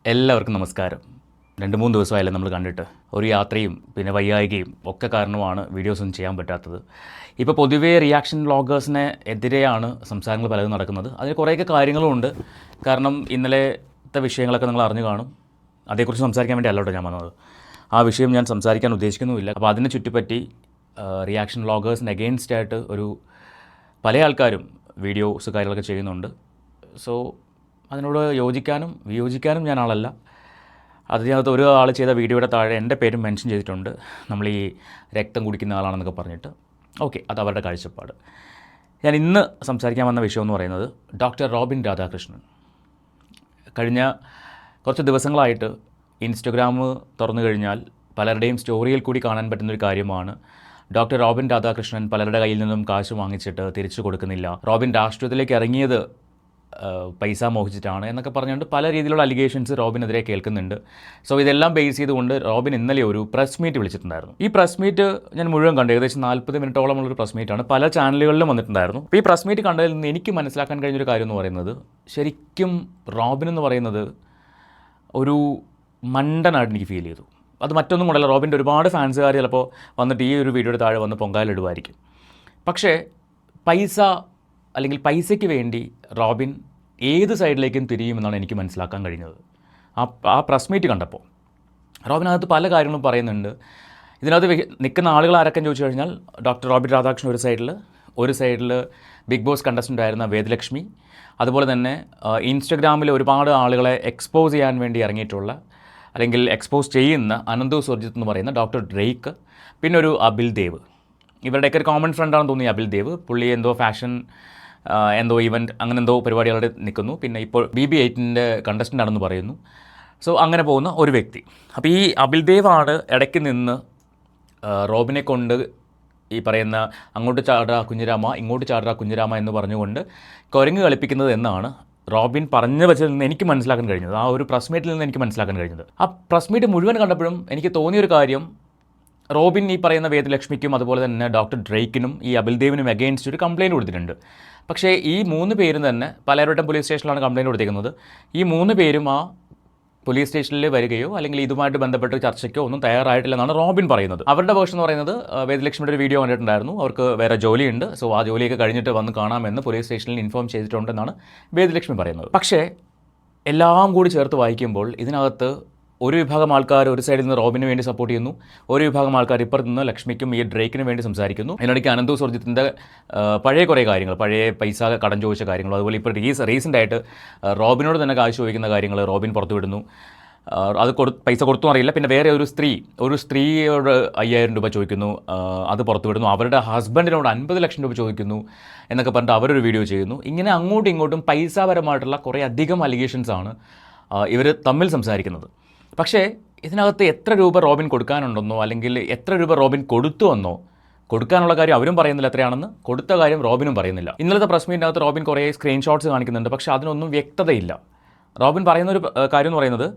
എല്ലാവർക്കും നമസ്കാരം. 2-3 ദിവസമായല്ലേ നമ്മൾ കണ്ടിട്ട്. ഒരു യാത്രയും പിന്നെ വയ്യായ്കയും ഒക്കെ കാരണമാണ് വീഡിയോസൊന്നും ചെയ്യാൻ പറ്റാത്തത്. ഇപ്പോൾ പൊതുവേ റിയാക്ഷൻ വ്ളോഗേഴ്സിന് എതിരെയാണ് സംസാരങ്ങൾ പലതും നടക്കുന്നത്. അതിന് കുറേയൊക്കെ കാര്യങ്ങളുമുണ്ട്. കാരണം ഇന്നലത്തെ വിഷയങ്ങളൊക്കെ നിങ്ങൾ അറിഞ്ഞു കാണും. അതേക്കുറിച്ച് സംസാരിക്കാൻ വേണ്ടി അല്ല കേട്ടോ ഞാൻ വന്നത്. ആ വിഷയം ഞാൻ സംസാരിക്കാൻ ഉദ്ദേശിക്കുന്നുമില്ല. അപ്പോൾ അതിനെ ചുറ്റിപ്പറ്റി റിയാക്ഷൻ വ്ളോഗേഴ്സിന് എഗെയിൻസ്റ്റ് ആയിട്ട് പല ആൾക്കാരും വീഡിയോസ് കാര്യങ്ങളൊക്കെ ചെയ്യുന്നുണ്ട്. സോ അതിനോട് യോജിക്കാനും വിയോജിക്കാനും ഞാൻ ആളല്ല. അതിനകത്ത് ഒരു ആൾ ചെയ്ത വീഡിയോയുടെ താഴെ എൻ്റെ പേരും മെൻഷൻ ചെയ്തിട്ടുണ്ട്. നമ്മൾ ഈ രക്തം കുടിക്കുന്ന ആളാണെന്നൊക്കെ പറഞ്ഞിട്ട്. ഓക്കെ, അത് അവരുടെ കാഴ്ചപ്പാട്. ഞാൻ ഇന്ന് സംസാരിക്കാൻ വന്ന വിഷയം എന്ന് പറയുന്നത് ഡോക്ടർ റോബിൻ രാധാകൃഷ്ണൻ. കഴിഞ്ഞ കുറച്ച് ദിവസങ്ങളായിട്ട് ഇൻസ്റ്റഗ്രാം തുറന്നു കഴിഞ്ഞാൽ പലരുടെയും സ്റ്റോറിയിൽ കൂടി കാണാൻ പറ്റുന്നൊരു കാര്യമാണ് ഡോക്ടർ റോബിൻ രാധാകൃഷ്ണൻ പലരുടെ കയ്യിൽ നിന്നും കാശ് വാങ്ങിച്ചിട്ട് തിരിച്ചു കൊടുക്കുന്നില്ല, റോബിൻ രാഷ്ട്രീയത്തിലേക്ക് ഇറങ്ങിയത് പൈസ മോഹിച്ചിട്ടാണ് എന്നൊക്കെ പറഞ്ഞുകൊണ്ട് പല രീതിയിലുള്ള അലിഗേഷൻസ് റോബിനെതിരെ കേൾക്കുന്നുണ്ട്. സോ ഇതെല്ലാം ബേസ് ചെയ്തുകൊണ്ട് റോബിൻ ഇന്നലെ ഒരു പ്രസ് മീറ്റ് വിളിച്ചിട്ടുണ്ടായിരുന്നു. ഈ പ്രസ് മീറ്റ് ഞാൻ മുഴുവൻ കണ്ടു. ഏകദേശം 40 മിനിറ്റോളമുള്ളൊരു പ്രസ് മീറ്റാണ്. പല ചാനലുകളിലും വന്നിട്ടുണ്ടായിരുന്നു. അപ്പോൾ ഈ പ്രസ് മീറ്റ് കണ്ടതിൽ നിന്ന് എനിക്ക് മനസ്സിലാക്കാൻ കഴിഞ്ഞൊരു കാര്യം എന്ന് പറയുന്നത്, ശരിക്കും റോബിൻ എന്ന് പറയുന്നത് ഒരു മണ്ടനായിട്ട് എനിക്ക് ഫീൽ ചെയ്തു. അത് മറ്റൊന്നും കൊണ്ടല്ല, റോബിൻ്റെ ഒരുപാട് ഫാൻസുകാർ ചിലപ്പോൾ വന്നിട്ട് ഈ ഒരു വീഡിയോയുടെ താഴെ വന്ന് പൊങ്കാലിടുമായിരിക്കും. പക്ഷേ പൈസയ്ക്ക് വേണ്ടി റോബിൻ ഏത് സൈഡിലേക്കും തിരിയുമെന്നാണ് എനിക്ക് മനസ്സിലാക്കാൻ കഴിഞ്ഞത്. ആ പ്രസ് മീറ്റ് കണ്ടപ്പോൾ റോബിനകത്ത് പല കാര്യങ്ങളും പറയുന്നുണ്ട്. ഇതിനകത്ത് നിൽക്കുന്ന ആളുകൾ ആരൊക്കെ ചോദിച്ചു കഴിഞ്ഞാൽ ഡോക്ടർ റോബിൻ രാധാകൃഷ്ണൻ ഒരു സൈഡിൽ ബിഗ് ബോസ് കണ്ടസ്റ്റൻ്റ് ആയിരുന്ന വേദലക്ഷ്മി, അതുപോലെ തന്നെ ഇൻസ്റ്റഗ്രാമിൽ ഒരുപാട് ആളുകളെ എക്സ്പോസ് ചെയ്യാൻ വേണ്ടി ഇറങ്ങിയിട്ടുള്ള അല്ലെങ്കിൽ എക്സ്പോസ് ചെയ്യുന്ന അനന്തു സുർജിത്ത് എന്ന് പറയുന്ന ഡോക്ടർ ഡ്രേക്ക്, പിന്നെ ഒരു അബിൽ ദേവ്. ഇവരുടെയൊക്കെ ഒരു കോമൺ ഫ്രണ്ടാണെന്ന് തോന്നി അബിൽ ദേവ്. പുള്ളി എന്തോ ഫാഷൻ ഇവൻറ്റ് അങ്ങനെ എന്തോ പരിപാടികളുടെ നിൽക്കുന്നു. പിന്നെ ഇപ്പോൾ BB8-ൻ്റെ കണ്ടസ്റ്റൻ്റ് ആണെന്ന് പറയുന്നു. സോ അങ്ങനെ പോകുന്ന ഒരു വ്യക്തി. അപ്പോൾ ഈ അബിൽ ദേവാണ് ഇടയ്ക്ക് നിന്ന് റോബിനെ കൊണ്ട് ഈ പറയുന്ന അങ്ങോട്ട് ചാടാ കുഞ്ഞിരാമ ഇങ്ങോട്ട് ചാടാ കുഞ്ഞിരാമ എന്ന് പറഞ്ഞുകൊണ്ട് കുരങ്ങ് കളിപ്പിക്കുന്നത് എന്നാണ് റോബിൻ പറഞ്ഞു വെച്ചതിൽ നിന്ന് എനിക്ക് മനസ്സിലാക്കാൻ കഴിഞ്ഞത്. ആ ഒരു പ്രസ് മീറ്റിൽ നിന്ന് എനിക്ക് മനസ്സിലാക്കാൻ കഴിഞ്ഞത്. ആ പ്രസ് മീറ്റ് മുഴുവൻ കണ്ടപ്പോഴും എനിക്ക് തോന്നിയൊരു കാര്യം, റോബിൻ ഈ പറയുന്ന വേദലക്ഷ്മിക്കും അതുപോലെ തന്നെ ഡോക്ടർ ഡ്രേക്കിനും ഈ അബിൽ ദേവിനും അഗെയിൻസ്റ്റ് ഒരു കംപ്ലയിൻറ്റ് കൊടുത്തിട്ടുണ്ട്. പക്ഷേ ഈ 3 പേരും തന്നെ പലവരുടെ പോലീസ് സ്റ്റേഷനിലാണ് കംപ്ലയിൻറ്റ് കൊടുത്തിരിക്കുന്നത്. ഈ 3 പേരും ആ പോലീസ് സ്റ്റേഷനിൽ വരികയോ അല്ലെങ്കിൽ ഇതുമായിട്ട് ബന്ധപ്പെട്ട് ചർച്ചയ്ക്കോ ഒന്നും തയ്യാറായിട്ടില്ലെന്നാണ് റോബിൻ പറയുന്നത്. അവരുടെ വേർഷൻ എന്ന് പറയുന്നത്, വേദലക്ഷ്മിയുടെ ഒരു വീഡിയോ കണ്ടിട്ടുണ്ടായിരുന്നു, അവർക്ക് വേറെ ജോലിയുണ്ട്, സോ ആ ജോലിയൊക്കെ കഴിഞ്ഞിട്ട് വന്ന് കാണാമെന്ന് പോലീസ് സ്റ്റേഷനിൽ ഇൻഫോം ചെയ്തിട്ടുണ്ടെന്നാണ് വേദലക്ഷ്മി പറയുന്നത്. പക്ഷേ എല്ലാം കൂടി ചേർത്ത് വായിക്കുമ്പോൾ ഇതിനകത്ത് ഒരു വിഭാഗം ആൾക്കാർ ഒരു സൈഡിൽ നിന്ന് റോബിന് വേണ്ടി സപ്പോർട്ട് ചെയ്യുന്നു, ഒരു വിഭാഗം ആൾക്കാർ ഇപ്പുറത്ത് നിന്ന് ലക്ഷ്മിക്കും ഈ ഡ്രേക്കിന് വേണ്ടി സംസാരിക്കുന്നു. അതിനിടയ്ക്ക് അനന്തു സുർജിത്തിൻ്റെ പഴയ കുറേ കാര്യങ്ങൾ, പഴയ പൈസ കടം ചോദിച്ച കാര്യങ്ങൾ, അതുപോലെ ഇപ്പോൾ റീസെൻ്റായിട്ട് റോബിനോട് തന്നെ കാശ് ചോദിക്കുന്ന കാര്യങ്ങൾ റോബിൻ പുറത്തുവിടുന്നു. അത് പൈസ കൊടുത്തും അറിയില്ല. പിന്നെ വേറെ ഒരു സ്ത്രീയോട് 5000 രൂപ ചോദിക്കുന്നു, അത് പുറത്തുവിടുന്നു. അവരുടെ ഹസ്ബൻഡിനോട് 50 ലക്ഷം രൂപ ചോദിക്കുന്നു എന്നൊക്കെ പറഞ്ഞിട്ട് അവരൊരു വീഡിയോ ചെയ്യുന്നു. ഇങ്ങനെ അങ്ങോട്ടും ഇങ്ങോട്ടും പൈസാപരമായിട്ടുള്ള കുറേ അധികം അലിഗേഷൻസാണ് ഇവർ തമ്മിൽ സംസാരിക്കുന്നത്. പക്ഷേ ഇതിനകത്ത് എത്ര രൂപ റോബിൻ കൊടുക്കാനുണ്ടെന്നോ അല്ലെങ്കിൽ എത്ര രൂപ റോബിൻ കൊടുത്തുവെന്നോ, കൊടുക്കാനുള്ള കാര്യം അവരും പറയുന്നില്ല എത്രയാണെന്ന്, കൊടുത്ത കാര്യം റോബിനും പറയുന്നില്ല. ഇന്നലത്തെ പ്രസ് മീറ്റിനകത്ത് റോബിൻ കുറേ സ്ക്രീൻഷോട്ട്സ് കാണിക്കുന്നുണ്ട്, പക്ഷേ അതിനൊന്നും വ്യക്തതയില്ല. റോബിൻ പറയുന്നൊരു കാര്യം എന്ന് പറയുന്നത്,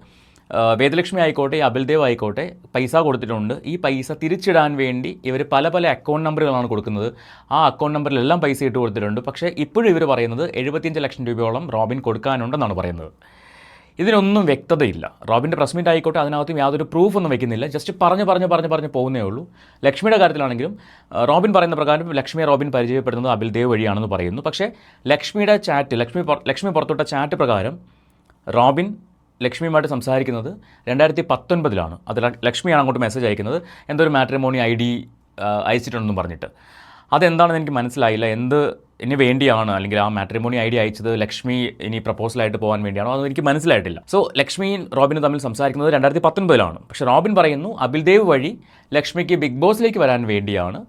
വേദലക്ഷ്മി ആയിക്കോട്ടെ അബിൽ ദേവ് ആയിക്കോട്ടെ പൈസ കൊടുത്തിട്ടുണ്ട്, ഈ പൈസ തിരിച്ചിടാൻ വേണ്ടി ഇവർ പല അക്കൗണ്ട് നമ്പറുകളാണ് കൊടുക്കുന്നത്, ആ അക്കൗണ്ട് നമ്പറിലെല്ലാം പൈസ ഇട്ട് കൊടുത്തിട്ടുണ്ട്. പക്ഷേ ഇപ്പോഴും ഇവർ പറയുന്നത് 75 ലക്ഷം രൂപയോളം റോബിൻ കൊടുക്കാനുണ്ടെന്നാണ് പറയുന്നത്. ഇതിനൊന്നും വ്യക്തതയില്ല. റോബിൻ്റെ പ്രസ് മീറ്റ് ആയിക്കോട്ടെ അതിനകത്തും യാതൊരു പ്രൂഫൊന്നും വെക്കുന്നില്ല. ജസ്റ്റ് പറഞ്ഞു പോകുന്നേ ഉള്ളൂ. ലക്ഷ്മിയുടെ കാര്യത്തിലാണെങ്കിലും റോബിൻ പറയുന്ന പ്രകാരം ലക്ഷ്മിയെ റോബിൻ പരിചയപ്പെടുന്നത് അബിൽ ദേവ് വഴിയാണെന്ന് പറയുന്നു. പക്ഷേ ലക്ഷ്മിയുടെ ചാറ്റ്, ലക്ഷ്മി പുറത്തുവിട്ട ചാറ്റ് പ്രകാരം റോബിൻ ലക്ഷ്മിയുമായിട്ട് സംസാരിക്കുന്നത് 2019-ലാണ്. അത് ലക്ഷ്മിയാണ് അങ്ങോട്ട് മെസ്സേജ് അയക്കുന്നത്, എന്തോ ഒരു മാട്രിമോണി ID അയച്ചിട്ടുണ്ടെന്നും പറഞ്ഞിട്ട്. അതെന്താണെന്ന് എനിക്ക് മനസ്സിലായില്ല. ഇനി വേണ്ടിയാണ് അല്ലെങ്കിൽ ആ മാട്രിമോണി ID അയച്ചത് ലക്ഷ്മി ഇനി പ്രപ്പോസലായിട്ട് പോകാൻ വേണ്ടിയാണോ, അതൊന്നും എനിക്ക് മനസ്സിലായിട്ടില്ല. സോ ലക്ഷ്മിയും റോബിനും തമ്മിൽ സംസാരിക്കുന്നത് 2019-ലാണ്. പക്ഷേ റോബിൻ പറയുന്നു അബിൽ ദേവ് വഴി ലക്ഷ്മിക്ക് ബിഗ് ബോസിലേക്ക് വരാൻ വേണ്ടിയാണ്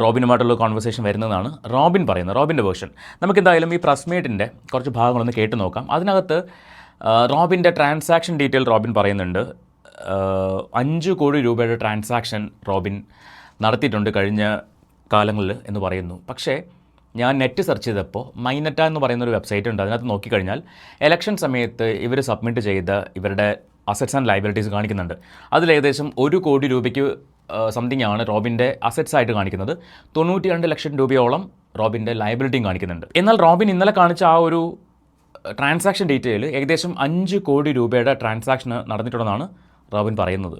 റോബിനുമായിട്ടുള്ള കോൺവെർസേഷൻ വരുന്നതാണ് റോബിൻ പറയുന്നത്, റോബിൻ്റെ വേർഷൻ. നമുക്കെന്തായാലും ഈ പ്രസ് മീറ്റിൻ്റെ കുറച്ച് ഭാഗങ്ങളൊന്ന് കേട്ട് നോക്കാം. അതിനകത്ത് റോബിൻ്റെ ട്രാൻസാക്ഷൻ ഡീറ്റെയിൽ റോബിൻ പറയുന്നുണ്ട്. 5 കോടി രൂപയുടെ ട്രാൻസാക്ഷൻ റോബിൻ നടത്തിയിട്ടുണ്ട് കഴിഞ്ഞ കാലങ്ങളിൽ എന്ന് പറയുന്നു. പക്ഷേ ഞാൻ നെറ്റ് സെർച്ച് ചെയ്തപ്പോൾ മൈനറ്റ എന്ന് പറയുന്നൊരു വെബ്സൈറ്റ് ഉണ്ട്. അതിനകത്ത് നോക്കിക്കഴിഞ്ഞാൽ ഇലക്ഷൻ സമയത്ത് ഇവർ സബ്മിറ്റ് ചെയ്ത ഇവരുടെ അസറ്റ്സ് ആൻഡ് ലയബിലിറ്റീസ് കാണിക്കുന്നുണ്ട്. അതിൽ ഏകദേശം 1 കോടി രൂപയ്ക്ക് സംതിങ് ആണ് റോബിൻ്റെ അസറ്റ്സ് ആയിട്ട് കാണിക്കുന്നത്. 92 ലക്ഷം രൂപയോളം റോബിൻ്റെ ലയബിലിറ്റിയും കാണിക്കുന്നുണ്ട്. എന്നാൽ റോബിൻ ഇന്നലെ കാണിച്ച ആ ഒരു ട്രാൻസാക്ഷൻ ഡീറ്റെയിൽ ഏകദേശം 5 കോടി രൂപയുടെ ട്രാൻസാക്ഷൻ നടന്നിട്ടുണ്ടെന്നാണ് റോബിൻ പറയുന്നത്.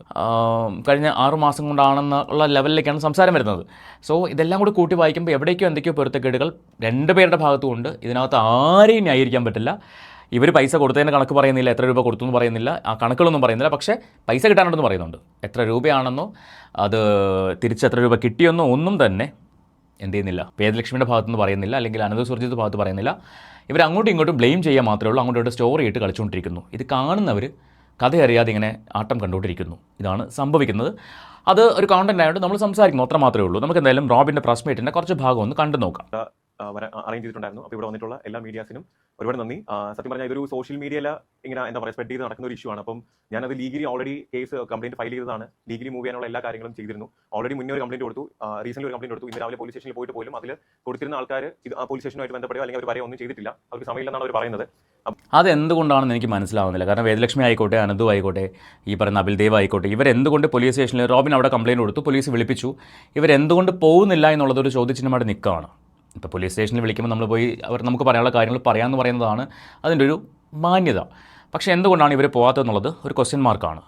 കഴിഞ്ഞ 6 മാസം കൊണ്ടാണെന്നുള്ള ലെവലിലേക്കാണ് സംസാരം വരുന്നത്. സോ ഇതെല്ലാം കൂടി കൂട്ടി വായിക്കുമ്പോൾ എവിടേക്കോ എന്തൊക്കെയോ പൊരുത്തക്കേടുകൾ രണ്ടുപേരുടെ ഭാഗത്തുമുണ്ട്. ഇതിനകത്ത് ആരെയും ന്യായീകരിക്കാൻ പറ്റില്ല. ഇവർ പൈസ കൊടുത്തതിൻ്റെ കണക്ക് പറയുന്നില്ല, എത്ര രൂപ കൊടുത്തു എന്ന് പറയുന്നില്ല, ആ കണക്കുകളൊന്നും പറയുന്നില്ല. പക്ഷേ പൈസ കിട്ടാനുണ്ടെന്ന് പറയുന്നുണ്ട്. എത്ര രൂപയാണെന്നോ അത് തിരിച്ച് എത്ര രൂപ കിട്ടിയെന്നോ ഒന്നും തന്നെ എന്ത് ചെയ്യുന്നില്ല, വേദലക്ഷ്മിയുടെ ഭാഗത്തുനിന്ന് പറയുന്നില്ല, അല്ലെങ്കിൽ അനന്ത സുർജിത്ത് ഭാഗത്ത് പറയുന്നില്ല. ഇവർ അങ്ങോട്ടും ഇങ്ങോട്ടും ബ്ലെയിം ചെയ്യാൻ മാത്രമേ ഉള്ളൂ. അങ്ങോട്ടും സ്റ്റോറി ഇട്ട് കളിച്ചുകൊണ്ടിരിക്കുന്നു. ഇത് കാണുന്നവർ കഥയറിയാതെ ഇങ്ങനെ ആട്ടം കണ്ടുകൊണ്ടിരിക്കുന്നു. ഇതാണ് സംഭവിക്കുന്നത്. അത് ഒരു കോണ്ടന്റ് ആയതുകൊണ്ട് നമ്മൾ സംസാരിക്കുന്നു, അത്ര മാത്രമേ ഉള്ളൂ. നമുക്ക് എന്തായാലും റോബിൻ്റെ പ്രസ് മീറ്റിൻ്റെ കുറച്ച് ഭാഗം ഒന്ന് കണ്ടു നോക്കാം. അറേഞ്ച് ചെയ്തിട്ടുണ്ടായിരുന്നു. അപ്പോൾ ഇവിടെ വന്നിട്ടുള്ള എല്ലാ മീഡിയാസിനും ഒരുപാട് നന്ദി. സത്യം പറഞ്ഞാൽ ഇതൊരു സോഷ്യൽ മീഡിയയിൽ ഇങ്ങനെ എന്താ പറയുക സ്പ്രെഡ് ചെയ്ത് നടക്കുന്ന ഒരു ഇഷ്യൂ ആണ്. അപ്പം ഞാനത് ലീഗലി ഓൾറെഡി കംപ്ലയിൻറ്റ് ഫയൽ ചെയ്തതാണ്. ലീഗലി മൂവ് ചെയ്യാനുള്ള എല്ലാ കാര്യങ്ങളും ചെയ്തിരുന്നു. ഓൾറെഡി മുന്നേ ഒരു കംപ്ലയിൻറ്റ് കൊടുത്തു, റീസെൻ്റ് ഒരു കംപ്ലയിൻറ്റ് കൊടുത്തു. ഇന്ന് രാവിലെ പോലീസ് സ്റ്റേഷനിൽ പോയിട്ട് പോലും അതിൽ കൊടുത്തിരുന്ന ആൾക്കാർ ഇത് ആ പോലീസ് സ്റ്റേഷനുമായിട്ട് ബന്ധപ്പെടുക അല്ലെങ്കിൽ അവർ പറയാൻ ഒന്നും ചെയ്തിട്ടില്ല, അവർക്ക് സമയമില്ലെന്നാണ് അവർ പറയുന്നത്. അതെന്തുകൊണ്ടാണെന്ന് എനിക്ക് മനസ്സിലാവുന്നില്ല. കാരണം വേദലക്ഷ്മി ആയിക്കോട്ടെ, അനന്തു ആയിക്കോട്ടെ, ഈ പറയുന്ന അബിൽദേവ് ആയിക്കോട്ടെ, ഇവരെന്തുകൊണ്ട് പോലീസ് സ്റ്റേഷനിൽ റോബിൻ അവിടെ കംപ്ലയിൻറ്റ് കൊടുത്തു, പോലീസ് വിളിപ്പിച്ചു, ഇവരെന്തുകൊണ്ട് പോകുന്നില്ല എന്നുള്ളതൊരു ചോദ്യചിഹ്നമായിട്ട് നിൽക്കുകയാണ്. ഇപ്പോൾ പോലീസ് സ്റ്റേഷനിൽ വിളിക്കുമ്പോൾ നമ്മൾ പോയി നമുക്ക് പറയാനുള്ള കാര്യങ്ങൾ പറയാമെന്ന് പറയുന്നതാണ് അതിൻ്റെ ഒരു മാന്യത. പക്ഷേ എന്തുകൊണ്ടാണ് ഇവർ പോകാത്തതെന്നുള്ളത് ഒരു ക്വസ്റ്റ്യൻ മാർക്കാണ്.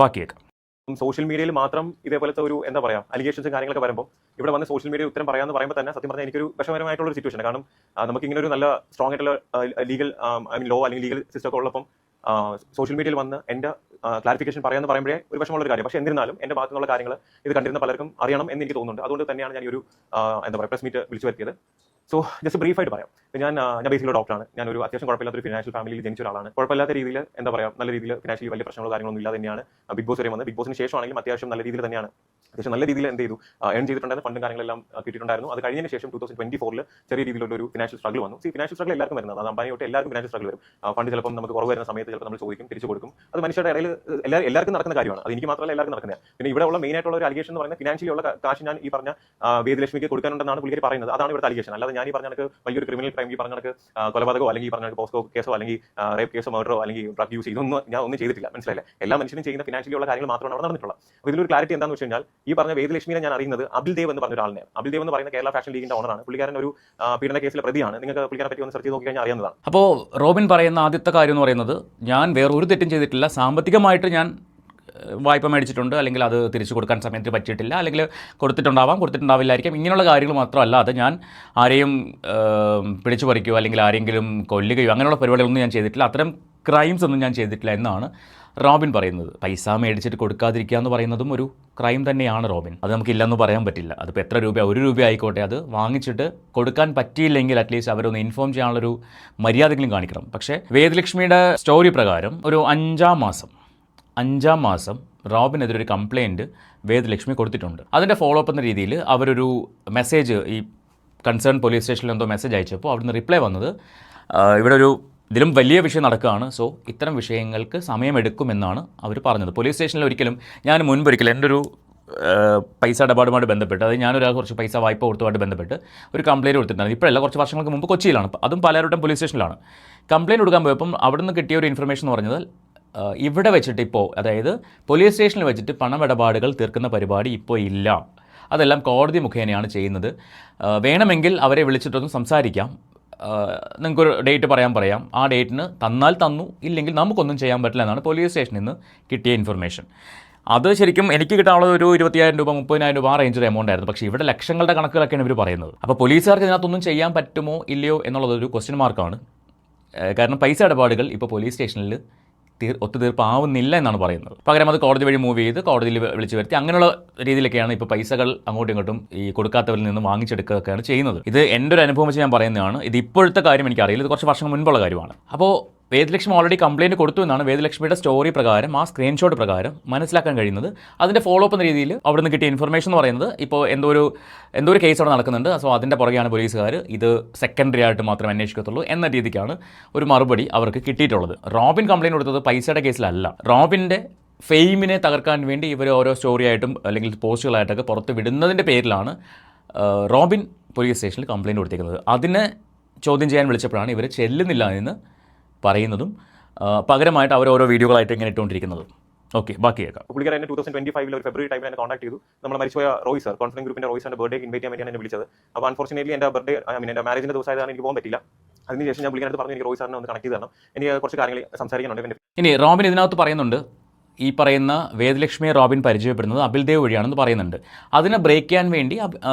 ബാക്കിയേക്കാം. സോഷ്യൽ മീഡിയയിൽ മാത്രം ഇതേപോലത്തെ ഒരു എന്താ പറയുക അലിഗേഷൻസും കാര്യങ്ങളൊക്കെ വരുമ്പോൾ ഇവിടെ വന്ന് സോഷ്യൽ മീഡിയ ഉത്തരം പറയാമെന്ന് പറയുമ്പോൾ തന്നെ സത്യം പറഞ്ഞാൽ എനിക്കൊരു വിഷമകരമായിട്ടുള്ള ഒരു സിറ്റുവേഷൻ. കാരണം നമുക്ക് ഇങ്ങനെ ഒരു നല്ല സ്ട്രോങ് ആയിട്ടുള്ള ലീഗൽ ലോ അല്ലെങ്കിൽ ലീഗൽ സിസ്റ്റം ഒക്കെ ഉള്ളപ്പം സോഷ്യൽ മീഡിയയിൽ വന്ന് എൻ്റെ ക്ലാരിഫിക്കേഷൻ പറയാമെന്ന് പറയുമ്പോഴേ ഒരു വിഷമമുള്ള ഒരു കാര്യം. പക്ഷേ എന്നിരുന്നാലും എൻ്റെ ഭാഗത്തുനിന്നുള്ള കാര്യങ്ങൾ ഇത് കണ്ടിരുന്ന പലർക്കും അറിയണം എന്ന് എനിക്ക് തോന്നുന്നുണ്ട്. അതുകൊണ്ട് തന്നെയാണ് ഞാൻ ഈ ഒരു എന്താ പറയുക പ്രസ് മീറ്റ് വിളിച്ചു വരുത്തിയത്. സോ ജസ്റ്റ് ബ്രീഫായിട്ട് പറയാം. ഞാൻ ബേസിക്കലി ഡോക്ടറാണ്. ഞാനൊരു അത്യാവശ്യം കുഴപ്പമില്ലാത്തൊരു ഫിനാൻഷ്യൽ ഫാമിലിയിൽ ജനിച്ച ഒരാളാണ്. കുഴപ്പമില്ലാത്ത രീതിയിൽ എന്താ പറയുക നല്ല രീതിയിൽ ഫിനാൻഷ്യലി വലിയ പ്രശ്നങ്ങളോ കാര്യങ്ങളൊന്നും ഇല്ലാതെ തന്നെയാണ് ബിഗ് ബോസ് വരെ വന്നത്. ബിഗ് ബോസിന് ശേഷമാണെങ്കിലും അത്യാവശ്യം നല്ല രീതിയിൽ തന്നെയാണ് നല്ല രീതിയിൽ എന്ത് ചെയ്തു ഏൺ ചെയ്തിട്ടുണ്ടായിരുന്നു. ഫണ്ടും കാര്യങ്ങളെല്ലാം കിട്ടിയിട്ടുണ്ടായിരുന്നു. അത് കഴിഞ്ഞതിന് ശേഷം 2024 ചെറിയ രീതിയിലൊരു ഫിനാൻഷ്യൽ സ്ട്രഗിൾ വന്നു. ഫിനാൻഷ്യൽ സ്ട്രഗിൾ എല്ലാവർക്കും വരുന്നത്, അത് അമ്പാനി തൊട്ട് എല്ലാവർക്കും ഫിനാൻഷ്യൽ സ്ട്രഗിൾ വരും. ഫണ്ട് ചിലപ്പോൾ നമുക്ക് കുറവ് വരുന്ന സമയത്ത് ചിലപ്പോൾ നമ്മൾ ചോദിക്കും, തിരിച്ചു കൊടുക്കും. അത് മനുഷ്യരുടെ ഇടയിൽ എല്ലാവർക്കും നടക്കുന്ന കാര്യമാണ്. അത് എനിക്ക് മാത്രമല്ല എല്ലാവർക്കും നടക്കുന്നത്. പിന്നെ ഇവിടെ ഉള്ള മെയിൻ ആയിട്ടുള്ള ഒരു അലിഗേഷൻ എന്ന് പറയുന്നത് ഫിനാൻഷ്യലി ഉള്ള കാശ് ഞാൻ ഈ പറഞ്ഞ വേദലക്ഷ്മിക്ക് കൊടുക്കാനുണ്ടെന്നാണ് പുള്ളിക്കാരി പറയുന്നത്. അതാണ് ഇവിടുത്തെ അലിഗേഷൻ. അല്ലാതെ ഞാൻ ഈ പറഞ്ഞ വലിയൊരു ക്രിമിനൽ ക്രൈം ഈ പറഞ്ഞ കൊലപാതകമോ അല്ലെങ്കിൽ ഈ പറഞ്ഞ പോസ്കോ കേസോ അല്ലെങ്കിൽ റേപ്പ് കേസോ മർഡറോ അല്ലെങ്കിൽ ഡ്രഗ് യൂസ് ഇതൊന്നും ഞാൻ ഒന്നും ചെയ്തിട്ടില്ല. മനസ്സിലായില്ലേ? എല്ലാ മനുഷ്യനും ചെയ്യുന്ന ഫിനാൻഷ്യലി ഉള്ള കാര്യങ്ങൾ മാത്രമാണ് അവിടെ നടന്നിട്ടുള്ളത്. അപ്പോൾ ഇതിലൊരു ക്ലാരിറ്റി എന്താണെന്ന് വെച്ച് കഴിഞ്ഞാൽ ഈ പറഞ്ഞ വേദലക്ഷ്മിയെ ഞാൻ അറിയുന്നത് അബിൽദേവ് എന്ന് പറഞ്ഞ ഒരാളിനെ. അബിൽദേവ് എന്ന് പറയുന്ന കേരള ഫാഷൻ ലീഗിന്റെ ഓണറാണ്. പുള്ളിക്കാരൻ ഒരു പീഡന കേസിലെ പ്രതിയാണ്. നിങ്ങൾക്ക് പുള്ളിക്കാരെ പറ്റി ഒന്ന് സെർച്ച് ചെയ്ത് നോക്കി കഴിഞ്ഞാൽ അറിയാവുന്നതാണ്. അപ്പോൾ റോബിൻ പറയുന്ന ആദ്യത്തെ കാര്യം എന്ന് പറയുന്നത് ഞാൻ വേറൊരു തെറ്റും ചെയ്തിട്ടില്ല, സാമ്പത്തികമായിട്ട് ഞാൻ വായ്പ മേടിച്ചിട്ടുണ്ട്, അല്ലെങ്കിൽ അത് തിരിച്ചു കൊടുക്കാൻ സമയത്ത് പറ്റിയിട്ടില്ല, അല്ലെങ്കിൽ കൊടുത്തിട്ടുണ്ടാവില്ലായിരിക്കും. ഇങ്ങനെയുള്ള കാര്യങ്ങൾ മാത്രമല്ലാതെ ഞാൻ ആരെയും പിടിച്ചു പറിക്കുകയോ അല്ലെങ്കിൽ ആരെങ്കിലും കൊല്ലുകയോ അങ്ങനെയുള്ള പരിപാടികളൊന്നും ഞാൻ ചെയ്തിട്ടില്ല, അത്തരം ക്രൈംസ് ഒന്നും ഞാൻ ചെയ്തിട്ടില്ല എന്നാണ് റോബിൻ പറയുന്നത്. പൈസ മേടിച്ചിട്ട് കൊടുക്കാതിരിക്കുക എന്ന് പറയുന്നതും ഒരു ക്രൈം തന്നെയാണ് റോബിൻ. അത് നമുക്കില്ലെന്ന് പറയാൻ പറ്റില്ല. അതിപ്പോൾ എത്ര രൂപ, 1 രൂപ ആയിക്കോട്ടെ, അത് വാങ്ങിച്ചിട്ട് കൊടുക്കാൻ പറ്റിയില്ലെങ്കിൽ അറ്റ്ലീസ്റ്റ് അവരൊന്ന് ഇൻഫോം ചെയ്യാനുള്ളൊരു മര്യാദകളും കാണിക്കണം. പക്ഷേ വേദലക്ഷ്മിയുടെ സ്റ്റോറി പ്രകാരം ഒരു 5-ാം മാസം റോബിനെതിരെ ഒരു കംപ്ലയിൻറ്റ് വേദലക്ഷ്മി കൊടുത്തിട്ടുണ്ട്. അതിൻ്റെ ഫോളോ അപ്പ് എന്ന രീതിയിൽ അവരൊരു മെസ്സേജ് ഈ കൺസേൺ പോലീസ് സ്റ്റേഷനിൽ എന്തോ മെസ്സേജ് അയച്ചപ്പോൾ അവിടുന്ന് റിപ്ലൈ വന്നത് ഇവിടെ ഒരു ഇതിലും വലിയ വിഷയം നടക്കുകയാണ്, സോ ഇത്തരം വിഷയങ്ങൾക്ക് സമയമെടുക്കുമെന്നാണ് അവർ പറഞ്ഞത്. പോലീസ് സ്റ്റേഷനിൽ ഒരിക്കലും ഞാൻ മുൻപൊരിക്കലും എൻ്റെ ഒരു പൈസ ഇടപാടുമായിട്ട് ബന്ധപ്പെട്ട്, അത് ഞാനൊരാൾ കുറച്ച് പൈസ വായ്പ കൊടുത്തുമായിട്ട് ബന്ധപ്പെട്ട് ഒരു കംപ്ലയിൻറ്റ് കൊടുത്തിട്ടുണ്ടായിരുന്നു. ഇപ്പോഴല്ല, കുറച്ച് വർഷങ്ങൾക്ക് മുമ്പ് കൊച്ചിയിലാണ്, അതും പലരുടെയും പോലീസ് സ്റ്റേഷനിലാണ്. കംപ്ലയിൻറ്റ് കൊടുക്കാൻ പോയപ്പം അവിടുന്ന് കിട്ടിയ ഒരു ഇൻഫർമേഷൻ എന്ന് പറഞ്ഞത് ഇവിടെ വെച്ചിട്ട് ഇപ്പോൾ, അതായത് പോലീസ് സ്റ്റേഷനിൽ വെച്ചിട്ട് പണമിടപാടുകൾ തീർക്കുന്ന പരിപാടി ഇപ്പോൾ ഇല്ല, അതെല്ലാം കോടതി മുഖേനയാണ് ചെയ്യുന്നത്. വേണമെങ്കിൽ അവരെ വിളിച്ചിട്ടൊന്ന് സംസാരിക്കാം, നിങ്ങൾക്കൊരു ഡേറ്റ് പറയാം, ആ ഡേറ്റിന് തന്നാൽ തന്നു, ഇല്ലെങ്കിൽ നമുക്കൊന്നും ചെയ്യാൻ പറ്റില്ല എന്നാണ് പോലീസ് സ്റ്റേഷനിൽ നിന്ന് കിട്ടിയ ഇൻഫർമേഷൻ. അത് ശരിക്കും എനിക്ക് കിട്ടാനുള്ളത് ഒരു 20,000 രൂപ 30,000 രൂപ ആ റേഞ്ചിൽ എമൗണ്ട് ആയിരുന്നു. പക്ഷേ ഇവിടെ ലക്ഷങ്ങളുടെ കണക്കുകളൊക്കെയാണ് ഇവർ പറയുന്നത്. അപ്പോൾ പോലീസുകാർക്ക് ഇതിനകത്തൊന്നും ചെയ്യാൻ പറ്റുമോ ഇല്ലയോ എന്നുള്ളതൊരു ക്വസ്റ്റ്യൻ മാർക്കാണ്. കാരണം പൈസ ഇടപാടുകൾ ഇപ്പോൾ പോലീസ് സ്റ്റേഷനിൽ ഒത്തുതീർപ്പാവുന്നില്ല എന്നാണ് പറയുന്നത്. പകരം അത് കോടതി വഴി മൂവ് ചെയ്ത് കോടതിയിൽ വിളിച്ചു വരുത്തി അങ്ങനെയുള്ള രീതിയിലൊക്കെയാണ് ഇപ്പോൾ പൈസകൾ അങ്ങോട്ടും ഇങ്ങോട്ടും ഈ കൊടുക്കാത്തവരിൽ നിന്ന് വാങ്ങിച്ചെടുക്കുകയൊക്കെയാണ് ചെയ്യുന്നത്. ഇത് എൻ്റെ ഒരു അനുഭവം വെച്ച് ഞാൻ പറയുന്നതാണ്. ഇത് ഇപ്പോഴത്തെ കാര്യം എനിക്കറിയില്ല, ഇത് കുറച്ച് വർഷം മുൻപുള്ള കാര്യമാണ്. അപ്പോൾ വേദലക്ഷ്മി ഓൾറെഡി കംപ്ലയിൻറ്റ് കൊടുത്തു എന്നാണ് വേദലക്ഷ്മിയുടെ സ്റ്റോറി പ്രകാരം, ആ സ്ക്രീൻഷോട്ട് പ്രകാരം മനസ്സിലാക്കാൻ കഴിയുന്നത്. അതിൻ്റെ ഫോളോ അപ്പ് എന്ന രീതിയിൽ അവിടെ നിന്ന് കിട്ടിയ ഇൻഫർമേഷൻ എന്ന് പറയുന്നത് ഇപ്പോൾ എന്തോ ഒരു കേസ് അവിടെ നടക്കുന്നുണ്ട്, സോ അതിൻ്റെ പുറകെയാണ് പോലീസുകാർ, ഇത് സെക്കൻഡറി ആയിട്ട് മാത്രമേ അന്വേഷിക്കത്തുള്ളൂ എന്ന രീതിക്കാണ് ഒരു മറുപടി അവർക്ക് കിട്ടിയിട്ടുള്ളത്. റോബിൻ കംപ്ലയിൻറ്റ് കൊടുത്തത് പൈസയുടെ കേസിലല്ല, റോബിൻ്റെ ഫെയിമിനെ തകർക്കാൻ വേണ്ടി ഇവർ ഓരോ സ്റ്റോറിയായിട്ടും അല്ലെങ്കിൽ പോസ്റ്റുകളായിട്ടൊക്കെ പുറത്ത് വിടുന്നതിൻ്റെ പേരിലാണ് റോബിൻ പോലീസ് സ്റ്റേഷനിൽ കംപ്ലയിൻറ്റ് കൊടുത്തിരിക്കുന്നത്. അതിനെ ചോദ്യം ചെയ്യാൻ വിളിച്ചപ്പോഴാണ് ഇവർ ചെല്ലുന്നില്ല എന്ന് പറയുന്നതും പകരമായിട്ട് അവർ ഓരോ വീഡിയോകളായിട്ട് ഇങ്ങനെ ഇട്ടുകൊണ്ടിരിക്കുന്നതും. ഓക്കെ, ബാക്കി കേൾക്കാം. പുള്ളിക്കാരൻ 2025 ഒരു ഫെബ്രുവരി ടൈമിൽ എന്നെ കോൺടാക്ട് ചെയ്തു. നമ്മൾ മരിച്ചുപോയ റോയ് സർ, കോൺഫിഡൻസ് ഗ്രൂപ്പിന്റെ റോയ് സാറിന്റെ ബർത്ത്ഡേ ഇൻവൈറ്റ് ചെയ്യാൻ വേണ്ടിയാണ് എന്നെ വിളിച്ചത്. അപ്പോൾ അൺഫോർച്ചുനേറ്റ്ലി എൻ്റെ ബർത്ത്ഡേ എൻ്റെ മാരേജിൻ്റെ ദിവസമായതാണ് എനിക്ക് പോകാൻ പറ്റില്ല. അതിനുശേഷം ഞാൻ പുള്ളിക്കാരത്ത് പറഞ്ഞു എനിക്ക് റോയ് സാറിനെ ഒന്ന് കണക്ട് ചെയ്ത് തരണം, എനിക്ക് കുറച്ച് കാര്യങ്ങൾ സംസാരിക്കാനുണ്ട്. ഇനി റോബിൻ ഇതിനകത്ത് പറയുന്നുണ്ട് ഈ പറയുന്ന വേദലക്ഷ്മിയെ റോബിൻ പരിചയപ്പെടുന്നത് അബിൽദേവ് വഴിയാണെന്ന് പറയുന്നുണ്ട്. അതിനെ ബ്രേക്ക് ചെയ്യാൻ വേണ്ടി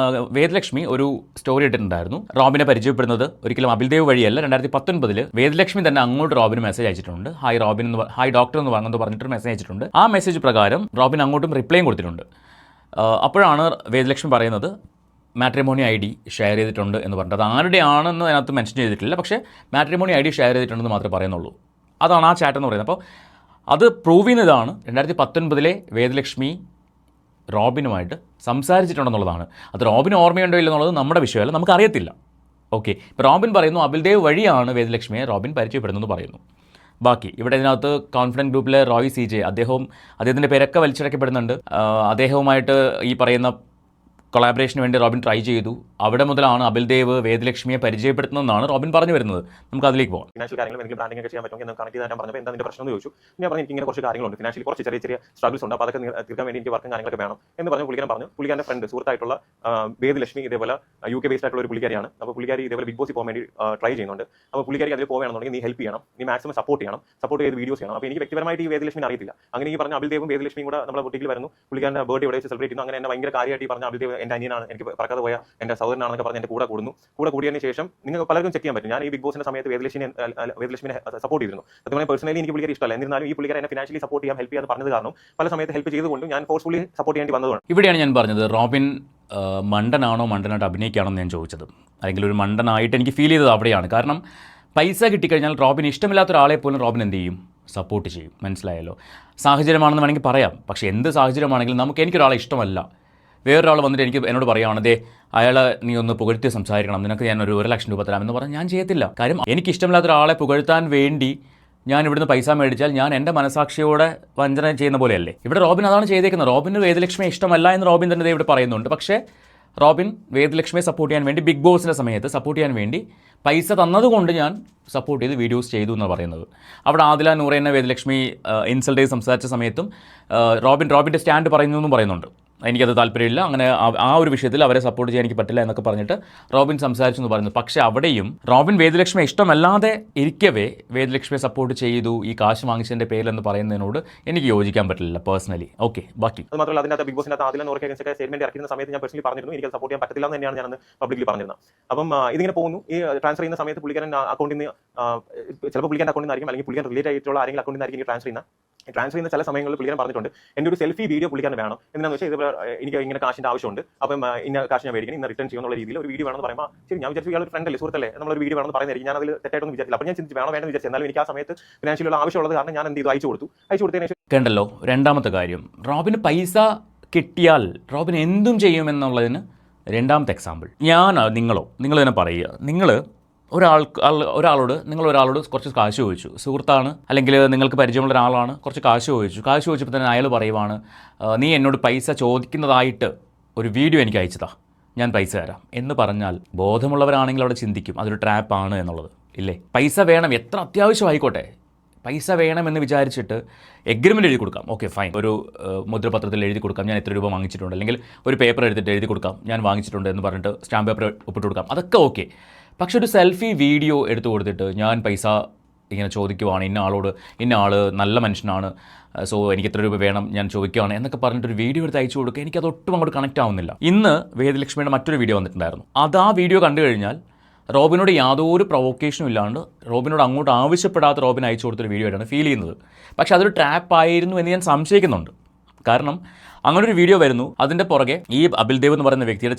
വേദലക്ഷ്മി ഒരു സ്റ്റോറി ഇട്ടിട്ടുണ്ടായിരുന്നു. റോബിനെ പരിചയപ്പെടുന്നത് ഒരിക്കലും അബിൽദേവ് വഴിയല്ല. 2019 വേദലക്ഷ്മി തന്നെ അങ്ങോട്ട് റോബിന് മെസ്സേജ് അയച്ചിട്ടുണ്ട്. ഹായ് റോബിൻ എന്ന് ഹായ് ഡോക്ടർ എന്ന് പറഞ്ഞിട്ട് മെസ്സേജ് അയച്ചിട്ടുണ്ട്. ആ മെസ്സേജ് പ്രകാരം റോബിൻ അങ്ങോട്ടും റിപ്ലൈയും കൊടുത്തിട്ടുണ്ട്. അപ്പോഴാണ് വേദലക്ഷ്മി പറയുന്നത് മാട്രിമോണി ഐ ഡി ഷെയർ ചെയ്തിട്ടുണ്ട് എന്ന് പറഞ്ഞിട്ട്. അത് ആരുടെയാണെന്ന് അതിനകത്ത് മെൻഷൻ ചെയ്തിട്ടില്ല, പക്ഷേ മാട്രിമോണി ഐ ഡി ഷെയർ ചെയ്തിട്ടുണ്ടെന്ന് മാത്രമേ പറയുന്നുള്ളൂ. അതാണ് ആ ചാറ്റ് എന്ന് പറയുന്നത്. അപ്പോൾ അത് പ്രൂവ് ചെയ്യുന്നതാണ് 2019 വേദലക്ഷ്മി റോബിനുമായിട്ട് സംസാരിച്ചിട്ടുണ്ടെന്നുള്ളതാണ്. അത് റോബിന് ഓർമ്മയുണ്ടോ ഇല്ലെന്നുള്ളത് നമ്മുടെ വിഷയമല്ല, നമുക്കറിയത്തില്ല. ഓക്കെ, ഇപ്പോൾ റോബിൻ പറയുന്നു അബിൽദേവ് വഴിയാണ് വേദലക്ഷ്മിയെ റോബിൻ പരിചയപ്പെടുന്നതെന്ന് പറയുന്നു. ബാക്കി ഇവിടെ ഇതിനകത്ത് കോൺഫിഡൻറ്റ് ഗ്രൂപ്പിലെ റോയ് CJ അദ്ദേഹത്തിൻ്റെ പേരൊക്കെ വലിച്ചിടക്കപ്പെടുന്നുണ്ട്. അദ്ദേഹവുമായിട്ട് ഈ പറയുന്ന കൊളാബറേഷന് വേണ്ടി റോബിൻ ട്രൈ ചെയ്തു. അവിടെ മുതലാണ് അബിൽദേവ് വേദലക്ഷ്മിയെ പരിചയപ്പെടുത്തുന്നതെന്നാണ് റോബിൻ പറഞ്ഞു വരുന്നത്. നമുക്ക് അതിലേക്ക് പോകാം. ഫിനാൻഷ്യൽ കാര്യങ്ങൾ എനിക്ക് ബ്രാൻഡിംഗ് ഒക്കെ ചെയ്യാൻ പറ്റുമെങ്കിൽ കണക്ട് ചെയ്താൽ പറഞ്ഞപ്പോൾ എന്താ നിന്റെ പ്രശ്നം എന്ന് ചോദിച്ചു. ഞാൻ പറഞ്ഞു എനിക്ക് ഇങ്ങനെ കുറച്ച് കാര്യങ്ങളുണ്ട്, ഫിനാൻഷ്യലി കുറച്ച് ചെറിയ സ്ട്രഗിൾസ് ഉണ്ട്, അപ്പോൾ അതൊക്കെ തീർക്കാൻ വേണ്ടി എനിക്ക് വർക്കും കാര്യങ്ങളൊക്കെ വേണം എന്ന് പറഞ്ഞു. പുള്ളിക്കാരൻ്റെ ഫ്രണ്ട് സുഹൃത്തായിട്ടുള്ള വേദലക്ഷ്മി ഇതേപോലെ UK ബേസ്ഡ് ആയിട്ടുള്ള ഒരു പുള്ളിക്കാരിയാണ്. അപ്പോൾ പുള്ളിക്കാരി ഇതേപോലെ ബിഗ് ബോസിൽ പോകാൻ വേണ്ടി ട്രൈ ചെയ്യുന്നുണ്ട്. അപ്പോൾ പുള്ളിക്കാരി അതിൽ പോകണമെന്നുണ്ടെങ്കിൽ നീ ഹെൽപ്പ് ചെയ്യണം, നീ മാക്സിമം സപ്പോർട്ട് ചെയ്ത് വീഡിയോസ് ചെയ്യണം. അപ്പോൾ എനിക്ക് വ്യക്തിപരമായിട്ട് ഈ വേദലക്ഷ്മി അറിയത്തില്ല. അങ്ങനെ ഈ പറഞ്ഞ അബിൽദേവും വേദലക്ഷ്മിയും കൂടെ നമ്മുടെ ബുട്ടിക്കിൽ വരുന്നു. പുള്ളിക്കാരൻ്റെ ബർത്ത്ഡേ ഇവിടെ വെച്ച് സെലിബ്രേറ്റ് ചെയ്യുന്നു. അങ്ങനെ എന്നെ ഭയങ്കര കാര്യമായിട്ട് പറഞ്ഞ അബിൽദേവ് എൻ്റെ അനിയനാണ്, എനിക്ക് പറക്കാതെ പോയ എൻ്റെ സഹോദരനാണെന്നൊക്കെ പറഞ്ഞ് എൻ്റെ കൂടെ കൂടിയതിന് ശേഷം നിങ്ങൾക്ക് പലർക്കും ചെക്ക് ചെയ്യാൻ പറ്റും. ഞാൻ ഈ ബിഗ് ബോസിന്റെ സമയത്ത് വേദലക്ഷ്മിനെ സപ്പോർട്ട് ചെയ്തിരുന്നു. അതുപോലെ പേഴ്സണലി എനിക്ക് പുള്ളിക്കാരി ഇഷ്ടമല്ല, എന്നിരുന്നാലും ഈ പുള്ളിക്കാരെ എന്നെ ഫിനാൻഷ്യലി സപ്പോർട്ട് ചെയ്യാൻ ഹെൽപ്പ് ചെയ്യാൻ പറഞ്ഞത് കാരണം പല സമയത്ത് ഹെൽപ്പ് ചെയ്തുകൊണ്ട് ഞാൻ ഫോഴ്സ്ഫുള്ളി സപ്പോർട്ട് ചെയ്യേണ്ടി വന്നതാണ്. ഇവിടെയാണ് ഞാൻ പറഞ്ഞത് റോബിൻ മണ്ടനാണോ മണ്ടനായിട്ട് അഭിനയിക്കുകയാണോ എന്ന് ഞാൻ ചോദിച്ചത്. അല്ലെങ്കിൽ ഒരു മണ്ടനായിട്ട് എനിക്ക് ഫീൽ ചെയ്തത് അവിടെയാണ്. കാരണം പൈസ കിട്ടിക്കഴിഞ്ഞാൽ റോബിൻ ഇഷ്ടമില്ലാത്ത ഒരാളെ പോലും റോബിൻ എന്ത് ചെയ്യും? സപ്പോർട്ട് ചെയ്യും. മനസ്സിലായല്ലോ? സാഹചര്യമാണെന്ന് വേണമെങ്കിൽ പറയാം. പക്ഷേ എന്ത് സാഹചര്യമാണെങ്കിലും എനിക്കൊരാളെ ഇഷ്ടമല്ല, വേറൊരാൾ വന്നിട്ട് എന്നോട് പറയുകയാണ് ദേ അയാളെ നീ ഒന്ന് പുകഴ്ത്തി സംസാരിക്കണം, നിനക്ക് ഞാൻ ഒരു 1,00,000 രൂപ തരാമെന്ന് പറഞ്ഞാൽ ഞാൻ ചെയ്യത്തില്ല. കാര്യം എനിക്കിഷ്ടമില്ലാത്ത ഒരാളെ പുകഴ്ത്താൻ വേണ്ടി ഞാൻ ഇവിടുന്ന് പൈസ മേടിച്ചാൽ ഞാൻ എൻ്റെ മനസാക്ഷിയോടെ വഞ്ചന ചെയ്യുന്ന പോലെയല്ലേ. ഇവിടെ റോബിൻ അതാണ് ചെയ്തേക്കുന്നത്. റോബിന് വേദലക്ഷ്മിയെ ഇഷ്ടമല്ല എന്ന് റോബിൻ തന്നെ ഇവിടെ പറയുന്നുണ്ട്. പക്ഷേ റോബിൻ വേദലക്ഷ്മിയെ സപ്പോർട്ട് ചെയ്യാൻ വേണ്ടി ബിഗ് ബോസിൻ്റെ സമയത്ത് സപ്പോർട്ട് ചെയ്യാൻ വേണ്ടി പൈസ തന്നതുകൊണ്ട് ഞാൻ സപ്പോർട്ട് ചെയ്ത് വീഡിയോസ് ചെയ്തു എന്നാണ് പറയുന്നത്. അവിടെ ആദില നൂറേനെ വേദലക്ഷ്മി ഇൻസൾട്ട് ചെയ്ത് സംസാരിച്ച സമയത്തും റോബിൻ്റെ സ്റ്റാൻഡ് പറയുന്നു എന്നും പറയുന്നുണ്ട്. എനിക്കത് താല്പര്യമില്ല, അങ്ങനെ ആ ഒരു വിഷയത്തിൽ അവരെ സപ്പോർട്ട് ചെയ്യാൻ എനിക്ക് പറ്റില്ല എന്നൊക്കെ പറഞ്ഞിട്ട് റോബിൻ സംസാരിച്ചു എന്ന് പറയുന്നു. പക്ഷേ അവിടെയും റോബിൻ വേദലക്ഷ്മിയെ ഇഷ്ടമല്ലാതെ ഇരിക്കവേ വേദലക്ഷ്മിയെ സപ്പോർട്ട് ചെയ്തു ഈ കാശ് വാങ്ങിച്ചതിൻ്റെ പേരിലെന്ന് പറയുന്നതിനോട് എനിക്ക് യോജിക്കാൻ പറ്റില്ല പേഴ്സണലി. ഓക്കെ, ബാക്കി അത് മാത്രമല്ല അതിനകത്ത് ബിഗ് ബോസിനകത്ത് ആദില നൂറൊക്കെ സ്റ്റേറ്റ്മെന്റ് ഇറക്കുന്ന സമയത്ത് ഞാൻ പേഴ്സണലി പറഞ്ഞിരുന്നു എനിക്ക് സപ്പോർട്ട് ചെയ്യാൻ പറ്റില്ല എന്ന് തന്നെയാണ് ഞാൻ പബ്ലിക്കലി പറഞ്ഞിരുന്നത്. അപ്പം ഇതിങ്ങനെ പോകുന്നു. ഈ ട്രാൻസ്ഫർ ചെയ്യുന്ന സമയത്ത് പുള്ളിക്കാരൻ അക്കൗണ്ടിൽ നിന്ന് ചിലപ്പോൾ പുള്ളിക്കാരൻ്റെ അക്കൗണ്ടിൽ നിന്നായിരിക്കും അല്ലെങ്കിൽ പുള്ളിക്കാരൻ റിലേറ്റ് ആയിട്ടുള്ള ആരെങ്കിലും അക്കൗണ്ടിൽ നിന്നായിരിക്കും ട്രാൻസ്ഫർ ചെയ്യുന്ന ചില സമയങ്ങളിൽ പുള്ളിക്കാരൻ പറഞ്ഞിട്ടുണ്ട് എൻ്റെ ഒരു സെൽഫി വീഡിയോ പുള്ളിക്കാരൻ വേണം. എന്താണെന്ന് വെച്ചാൽ ഇതുപോലെ എനിക്ക് ഇങ്ങനെ കാശിൻ്റെ ആവശ്യമുണ്ട്, അപ്പം ഇന്ന കാശ് ഞാൻ മേടിക്കണം, ഇന്ന് റിട്ടേൺ ചെയ്യുന്നുള്ള രീതിയിൽ ഒരു വീഡിയോ വേണമെന്ന് പറയുമ്പോൾ ശരി ഞാൻ വിചാരിച്ചു ഇയാൾ ഒരു ഫ്രണ്ടല്ലേ സുഹൃത്തല്ലേ നമ്മളൊരു വീഡിയോ വേണമെന്ന് പറയുന്നതായിരിക്കും. ഞാൻ അതിൽ തെറ്റായിട്ടൊന്നും വിചാരിച്ചില്ല. അപ്പോൾ ഞാൻ ചിന്തിച്ച് വേണമെന്ന് വിചാരിച്ചു. എന്നാലും എനിക്ക് ആ സമയത്ത് ഫിനാൻഷ്യലുള്ള ആവശ്യമുള്ളത് കാരണം ഞാൻ എന്ത് ചെയ്തു അയച്ചു കൊടുത്തതിന് ശേഷം കണ്ടല്ലോ. രണ്ടാമത്തെ കാര്യം, റോബിന് പൈസ കിട്ടിയാൽ റോബിൻ എന്തും ചെയ്യുമെന്നുള്ളതിന് രണ്ടാമത്തെ എക്സാമ്പിൾ നിങ്ങൾ തന്നെ പറയുക. ഒരാളോട് കുറച്ച് കാശ് ചോദിച്ചു, സുഹൃത്താണ് അല്ലെങ്കിൽ നിങ്ങൾക്ക് പരിചയമുള്ള ഒരാളാണ്, കുറച്ച് കാശ് ചോദിച്ചപ്പോൾ തന്നെ അയാൾ പറയുവാണ് നീ എന്നോട് പൈസ ചോദിക്കുന്നതായിട്ട് ഒരു വീഡിയോ എനിക്ക് അയച്ചതാ, ഞാൻ പൈസ തരാം എന്ന് പറഞ്ഞാൽ ബോധമുള്ളവരാണെങ്കിൽ അവിടെ ചിന്തിക്കും അതൊരു ട്രാപ്പാണ് എന്നുള്ളത്. ഇല്ലേ? പൈസ വേണം, എത്ര അത്യാവശ്യമായിക്കോട്ടെ, പൈസ വേണമെന്ന് വിചാരിച്ചിട്ട് എഗ്രിമെൻ്റ് എഴുതി കൊടുക്കാം. ഓക്കെ ഫൈൻ, ഒരു മുദ്രപത്രത്തിൽ എഴുതി കൊടുക്കാം ഞാൻ എത്ര രൂപ വാങ്ങിച്ചിട്ടുണ്ട്, അല്ലെങ്കിൽ ഒരു പേപ്പർ എടുത്തിട്ട് എഴുതി കൊടുക്കാം ഞാൻ വാങ്ങിച്ചിട്ടുണ്ട് എന്ന് പറഞ്ഞിട്ട് സ്റ്റാമ്പ് പേപ്പർ ഒപ്പിട്ട് കൊടുക്കാം, അതൊക്കെ ഓക്കെ. പക്ഷെ ഒരു സെൽഫി വീഡിയോ എടുത്തു കൊടുത്തിട്ട് ഞാൻ പൈസ ഇങ്ങനെ ചോദിക്കുവാണ്, ഇന്ന ആൾ നല്ല മനുഷ്യനാണ്, സോ എനിക്ക് എത്ര രൂപ വേണം ഞാൻ ചോദിക്കുകയാണ് എന്നൊക്കെ പറഞ്ഞിട്ടൊരു വീഡിയോ എടുത്ത് അയച്ചു കൊടുക്കുക, എനിക്കതൊട്ടും അങ്ങോട്ട് കണക്റ്റ് ആവുന്നില്ല. ഇന്ന് വേദലക്ഷ്മിയുടെ മറ്റൊരു വീഡിയോ വന്നിട്ടുണ്ടായിരുന്നു. ആ വീഡിയോ കണ്ടു കഴിഞ്ഞാൽ റോബിനോട് യാതൊരു പ്രൊവോക്കേഷനും ഇല്ലാണ്ട് റോബിനോട് അങ്ങോട്ട് ആവശ്യപ്പെടാത്ത റോബിൻ അയച്ചു കൊടുത്തൊരു വീഡിയോ ആയിട്ടാണ് ഫീൽ ചെയ്യുന്നത്. പക്ഷേ അതൊരു ട്രാപ്പായിരുന്നു എന്ന് ഞാൻ സംശയിക്കുന്നുണ്ട്. കാരണം അങ്ങനെ ഒരു വീഡിയോ വരുന്നു, അതിൻ്റെ പുറകെ ഈ അബിൽദേവ് എന്ന് പറയുന്ന വ്യക്തിയുടെ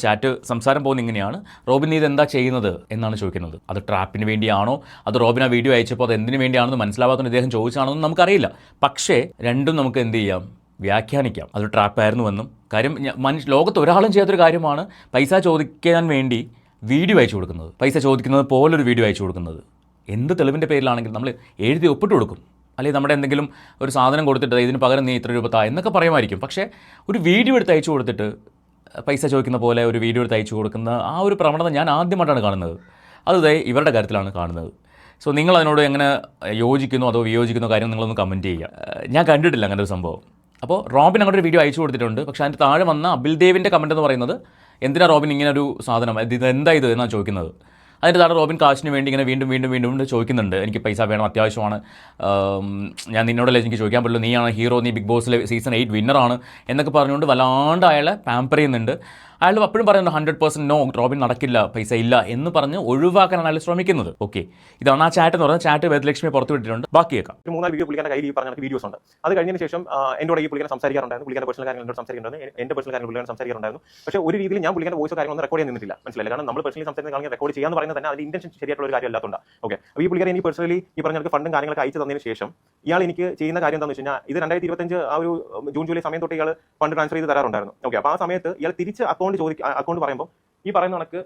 സംസാരം പോകുന്ന ഇങ്ങനെയാണ്, റോബിൻ നീ ഇതെന്താ ചെയ്യുന്നത് എന്നാണ് ചോദിക്കുന്നത്. അത് ട്രാപ്പിന് വേണ്ടിയാണോ, അത് റോബിൻ ആ വീഡിയോ അയച്ചപ്പോൾ അത് എന്തിനു വേണ്ടിയാണെന്ന് മനസ്സിലാവാത്ത ഇദ്ദേഹം ചോദിച്ചാണെന്ന് നമുക്കറിയില്ല. പക്ഷേ രണ്ടും നമുക്ക് എന്ത് ചെയ്യാം, വ്യാഖ്യാനിക്കാം അതൊരു ട്രാപ്പായിരുന്നുവെന്നും. കാര്യം ലോകത്ത് ഒരാളും ചെയ്യാത്തൊരു കാര്യമാണ് പൈസ ചോദിക്കാൻ വേണ്ടി വീഡിയോ അയച്ചു കൊടുക്കുന്നത്, പൈസ ചോദിക്കുന്നത് പോലൊരു വീഡിയോ അയച്ചു കൊടുക്കുന്നത്. എന്ത് തെളിവിൻ്റെ പേരിലാണെങ്കിൽ നമ്മൾ എഴുതി ഒപ്പിട്ട് കൊടുക്കും, അല്ലെങ്കിൽ നമ്മുടെ എന്തെങ്കിലും ഒരു സാധനം കൊടുത്തിട്ട് ഇതിന് പകരം നീ ഇത്ര രൂപ താ എന്നൊക്കെ പറയുമായിരിക്കും. പക്ഷേ ഒരു വീഡിയോ എടുത്ത് അയച്ചു കൊടുത്തിട്ട് പൈസ ചോദിക്കുന്ന പോലെ ഒരു വീഡിയോ എടുത്ത് അയച്ചു കൊടുക്കുന്ന ആ ഒരു പ്രവണത ഞാൻ ആദ്യമായിട്ടാണ് കാണുന്നത്. അത് ഇവരുടെ കാര്യത്തിലാണ് കാണുന്നത്. സോ നിങ്ങൾ അതിനോട് എങ്ങനെ യോജിക്കുന്നു അതോ വിയോജിക്കുന്നോ കാര്യം നിങ്ങളൊന്ന് കമൻറ്റ് ചെയ്യുക. ഞാൻ കണ്ടിട്ടില്ല അങ്ങനെ ഒരു സംഭവം. അപ്പോൾ റോബിൻ അങ്ങനെ ഒരു വീഡിയോ അയച്ചു കൊടുത്തിട്ടുണ്ട്. പക്ഷേ അതിൻ്റെ താഴെ വന്ന അബിൽദേവിൻ്റെ കമൻറ്റ് എന്ന് പറയുന്നത് എന്തിനാ റോബിൻ ഇങ്ങനെ ഒരു സാധനം, ഇത് എന്താ ഇത് എന്നാണ് ചോദിക്കുന്നത്. അതിൻ്റെ താഴെ റോബിൻ കാശിന് വേണ്ടി ഇങ്ങനെ വീണ്ടും വീണ്ടും വീണ്ടും ചോദിക്കുന്നുണ്ട്, എനിക്ക് പൈസ വേണം, അത്യാവശ്യമാണ്, ഞാൻ നിന്നോടല്ലേ എനിക്ക് ചോദിക്കാൻ പറ്റുള്ളൂ, നീയാണ് ഹീറോ, നീ ബിഗ് ബോസിലെ സീസൺ 8 വിന്നറാണ് എന്നൊക്കെ പറഞ്ഞുകൊണ്ട് വല്ലാണ്ട് അയാളെ പാമ്പർ ചെയ്യുന്നുണ്ട്. അയാൾ അപ്പോഴും പറയുന്നുണ്ട് 100% നോ, റോബിൻ നടക്കില്ല, പൈസ ഇല്ല എന്ന് പറഞ്ഞ് ഒഴിവാക്കാനാണ് അയാൾ ശ്രമിക്കുന്നത്. ഓക്കെ, ഇതാണ് ആ ചാറ്റ് എന്ന് പറയുന്നത്. ചാറ്റ് വേദലക്ഷ്മിയെ പുറത്തു വിട്ടിട്ടുണ്ട്. ബാക്കി കേൾക്കാം. 3-4 വീഡിയോ പുള്ളിക്കാരുടെ കയ്യിൽ ഈ പറഞ്ഞ വീഡിയോസ് ഉണ്ട്. അത് കഴിഞ്ഞതിന് ശേഷം എന്നോട് ഈ പുള്ളിക്കാരൻ സംസാരിക്കാറുണ്ടായിരുന്നു, പുള്ളിക്കാരുടെ പേഴ്സണൽ കാര്യങ്ങൾ എന്നോട് സംസാരിക്കുന്നുണ്ടായിരുന്നു, എൻ്റെ പേഴ്സണൽ കാര്യങ്ങൾ പുള്ളിക്കാരൻ സംസാരിക്കാറുണ്ടായിരുന്നു. പക്ഷേ ഒരു രീതിയിൽ ഞാൻ പുള്ളിക്കാരുടെ വോയിസോ കാര്യങ്ങളൊന്നും റെക്കോർഡ് ചെയ്യാൻ നിന്നിട്ടില്ല, മനസ്സിലായില്ല. കാരണം നമ്മൾ പേഴ്സണലി സംസാരിക്കുന്ന കാര്യങ്ങൾ റെക്കോർഡ് ചെയ്യാന്ന് പറയുന്നത് തന്നെ അതിന്റെ ഇന്റൻഷൻ ശരിയായിട്ടുള്ള ഒരു കാര്യം അല്ലാത്തതുകൊണ്ട്. ഓക്കെ, അപ്പോൾ ഈ പുള്ളിക്കാരൻ എനിക്ക് പേഴ്സണലി ഈ പറഞ്ഞ ഫണ്ടും കാര്യങ്ങളൊക്കെ അയച്ചു തന്നതിന് ശേഷം ഇയാൾ എനിക്ക് ചെയ്യുന്ന കാര്യം എന്താണെന്ന് വെച്ച് കഴിഞ്ഞാൽ, ഇത് 2025 ആ ഒരു ജൂൺ ജൂലൈ സമയം തൊട്ട് ഇയാൾ ഫണ്ട് ട്രാൻസ്ഫർ ചെയ്ത് തരാറുണ്ടായിരുന്നു. ഓക്കെ, അപ്പോൾ ആ സമയത്ത് ഇയാൾ തിരിച്ച് അക്കൗണ്ട് പറയുമ്പോൾ ഈ പറയുന്ന കണക്ക്